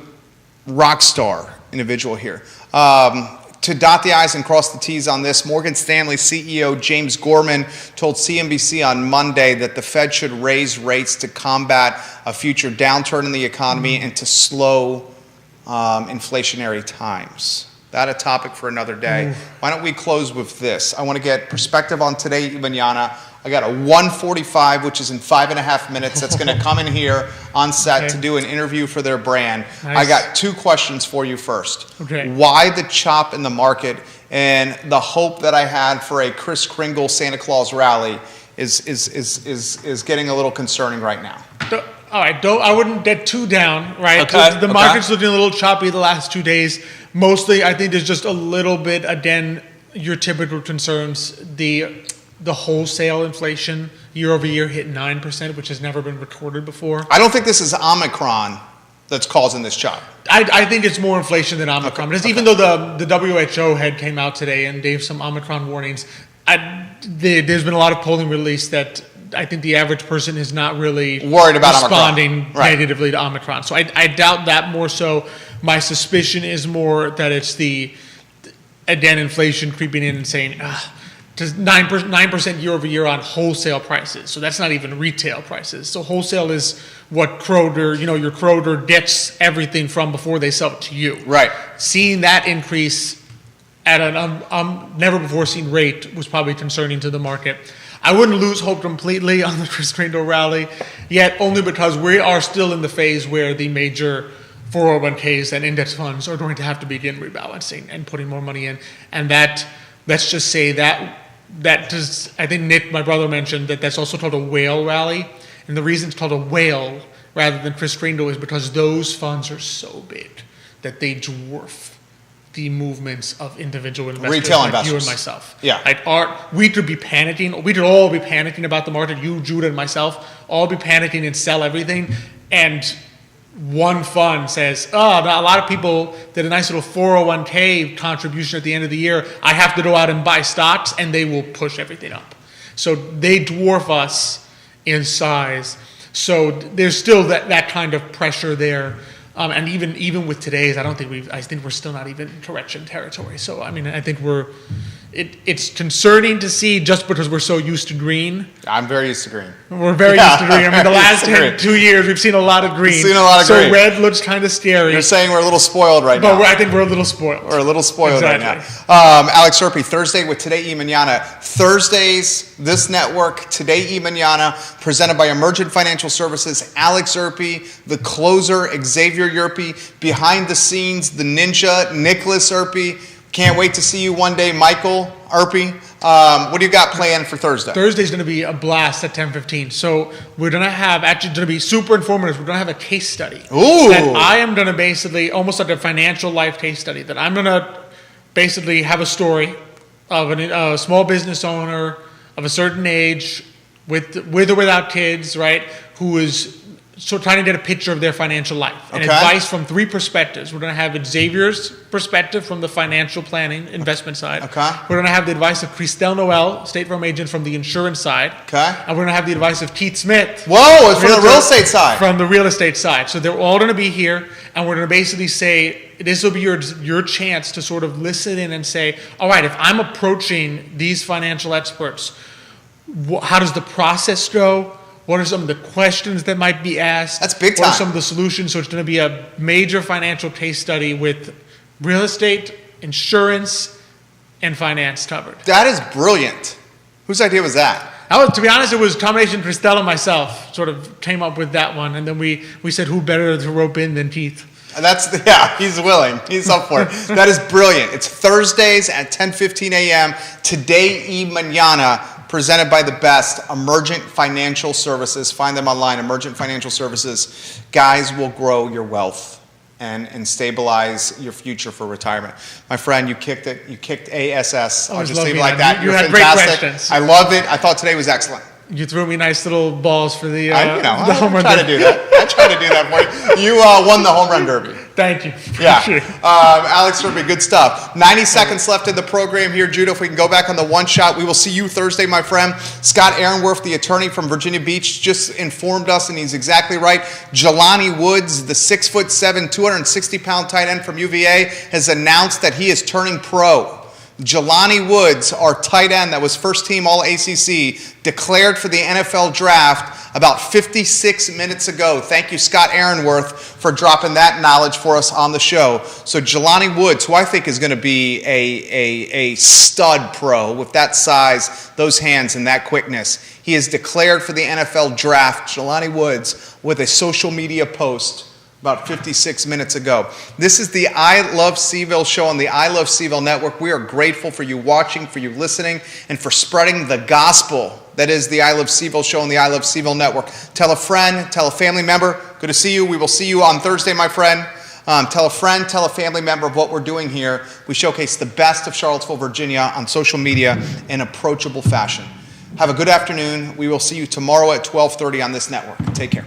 rock star individual here. To dot the I's and cross the T's on this, Morgan Stanley CEO James Gorman told CNBC on Monday that the Fed should raise rates to combat a future downturn in the economy and to slow inflationary times. That a topic for another day. Why don't we close with this? I want to get perspective on today, Manana. I got a 1:45, which is in 5.5 minutes. That's going to come in here on set to do an interview for their brand. Nice. I got two questions for you first. Okay. Why the chop in the market and the hope that I had for a Kris Kringle Santa Claus rally is getting a little concerning right now. All right, I wouldn't get too down, right? Okay. The market's looking a little choppy the last 2 days. Mostly, I think there's just a little bit, again, your typical concerns. The wholesale inflation year over year hit 9%, which has never been recorded before. I don't think this is Omicron that's causing this chop. I think it's more inflation than Omicron. Because even though the WHO head came out today and gave some Omicron warnings, there's been a lot of polling released that I think the average person is not really worried about responding negatively to Omicron. So I doubt that more so. My suspicion is more that it's again, inflation creeping in and saying, just 9% year over year on wholesale prices. So that's not even retail prices. So wholesale is what Kroger, your Kroger gets everything from before they sell it to you. Right. Seeing that increase at an never before seen rate was probably concerning to the market. I wouldn't lose hope completely on the Kris Kringle rally yet, only because we are still in the phase where the major 401ks and index funds are going to have to begin rebalancing and putting more money in. And that, let's just say that does, I think Nick, my brother, mentioned that that's also called a whale rally. And the reason it's called a whale rather than Kris Kringle is because those funds are so big that they dwarf the movements of individual investors, retail like investors, you and myself. Yeah. We could be panicking. We could all be panicking about the market. You, Judah, and myself, all be panicking and sell everything. And one fund says, a lot of people did a nice little 401k contribution at the end of the year. I have to go out and buy stocks, and they will push everything up. So they dwarf us in size. So there's still that kind of pressure there. And even with today's, I think we're still not even in correction territory. So, I mean, I think it's concerning to see just because we're so used to green. I'm very used to green. We're very used to green. I mean, the last 2 years, we've seen a lot of green. So red looks kind of scary. You're saying we're a little spoiled right now. But I think we're a little spoiled. We're a little spoiled right now. Alex Serpi, Thursday with Today y Mañana. Thursdays, this network, Today y Mañana, presented by Emergent Financial Services. Alex Serpi, the closer, Xavier Yerpi, behind the scenes, the ninja, Nicholas Erpy. Can't wait to see you one day, Michael Erpy. What do you got planned for Thursday? Thursday's going to be a blast at 10:15. So we're going to have, actually going to be super informative. We're going to have a case study. Ooh. That I am going to basically, almost like a financial life case study, that I'm going to basically have a story of a small business owner of a certain age with or without kids, right, who is trying to get a picture of their financial life. And advice from 3 perspectives. We're going to have Xavier's perspective from the financial planning investment side. Okay. We're going to have the advice of Christelle Noel, State Farm agent, from the insurance side. Okay. And we're going to have the advice of Keith Smith. Whoa, it's from the real estate side. From the real estate side. So they're all going to be here, and we're going to basically say, this will be your chance to sort of listen in and say, all right, if I'm approaching these financial experts, how does the process go? What are some of the questions that might be asked? That's big time. What are some of the solutions? So it's going to be a major financial case study with real estate, insurance, and finance covered. That is brilliant. Whose idea was that? To be honest, it was a combination of Christelle and myself sort of came up with that one. And then we said, who better to rope in than Keith? He's willing. He's up for it. That is brilliant. It's Thursdays at 10:15 a.m. Today y Mañana, presented by the best, Emergent Financial Services. Find them online, Emergent Financial Services. Guys will grow your wealth and stabilize your future for retirement. My friend, you kicked it. You kicked ASS. I'll just leave it like that. You You're had fantastic. great questions. I love it. I thought today was excellent. You threw me nice little balls for the I home run try to do that. I try to do that for you. You won the home run derby. Thank you. Yeah. Alex Serpi, good stuff. 90 seconds left in the program here. Judah, if we can go back on the one shot, we will see you Thursday, my friend. Scott Aaronworth, the attorney from Virginia Beach, just informed us, and he's exactly right. Jelani Woods, the 6'7", 260-pound tight end from UVA, has announced that he is turning pro. Jelani Woods, our tight end that was first team All-ACC, declared for the NFL draft about 56 minutes ago. Thank you, Scott Aaronworth, for dropping that knowledge for us on the show. So Jelani Woods, who I think is going to be a stud pro with that size, those hands, and that quickness, he is declared for the NFL draft. Jelani Woods with a social media post about 56 minutes ago. This is the I Love CVille show on the I Love CVille network. We are grateful for you watching, for you listening, and for spreading the gospel that is the I Love CVille show on the I Love CVille network. Tell a friend, tell a family member. Good to see you. We will see you on Thursday, my friend. Tell a friend, tell a family member of what we're doing here. We showcase the best of Charlottesville, Virginia on social media in approachable fashion. Have a good afternoon. We will see you tomorrow at 12:30 on this network. Take care.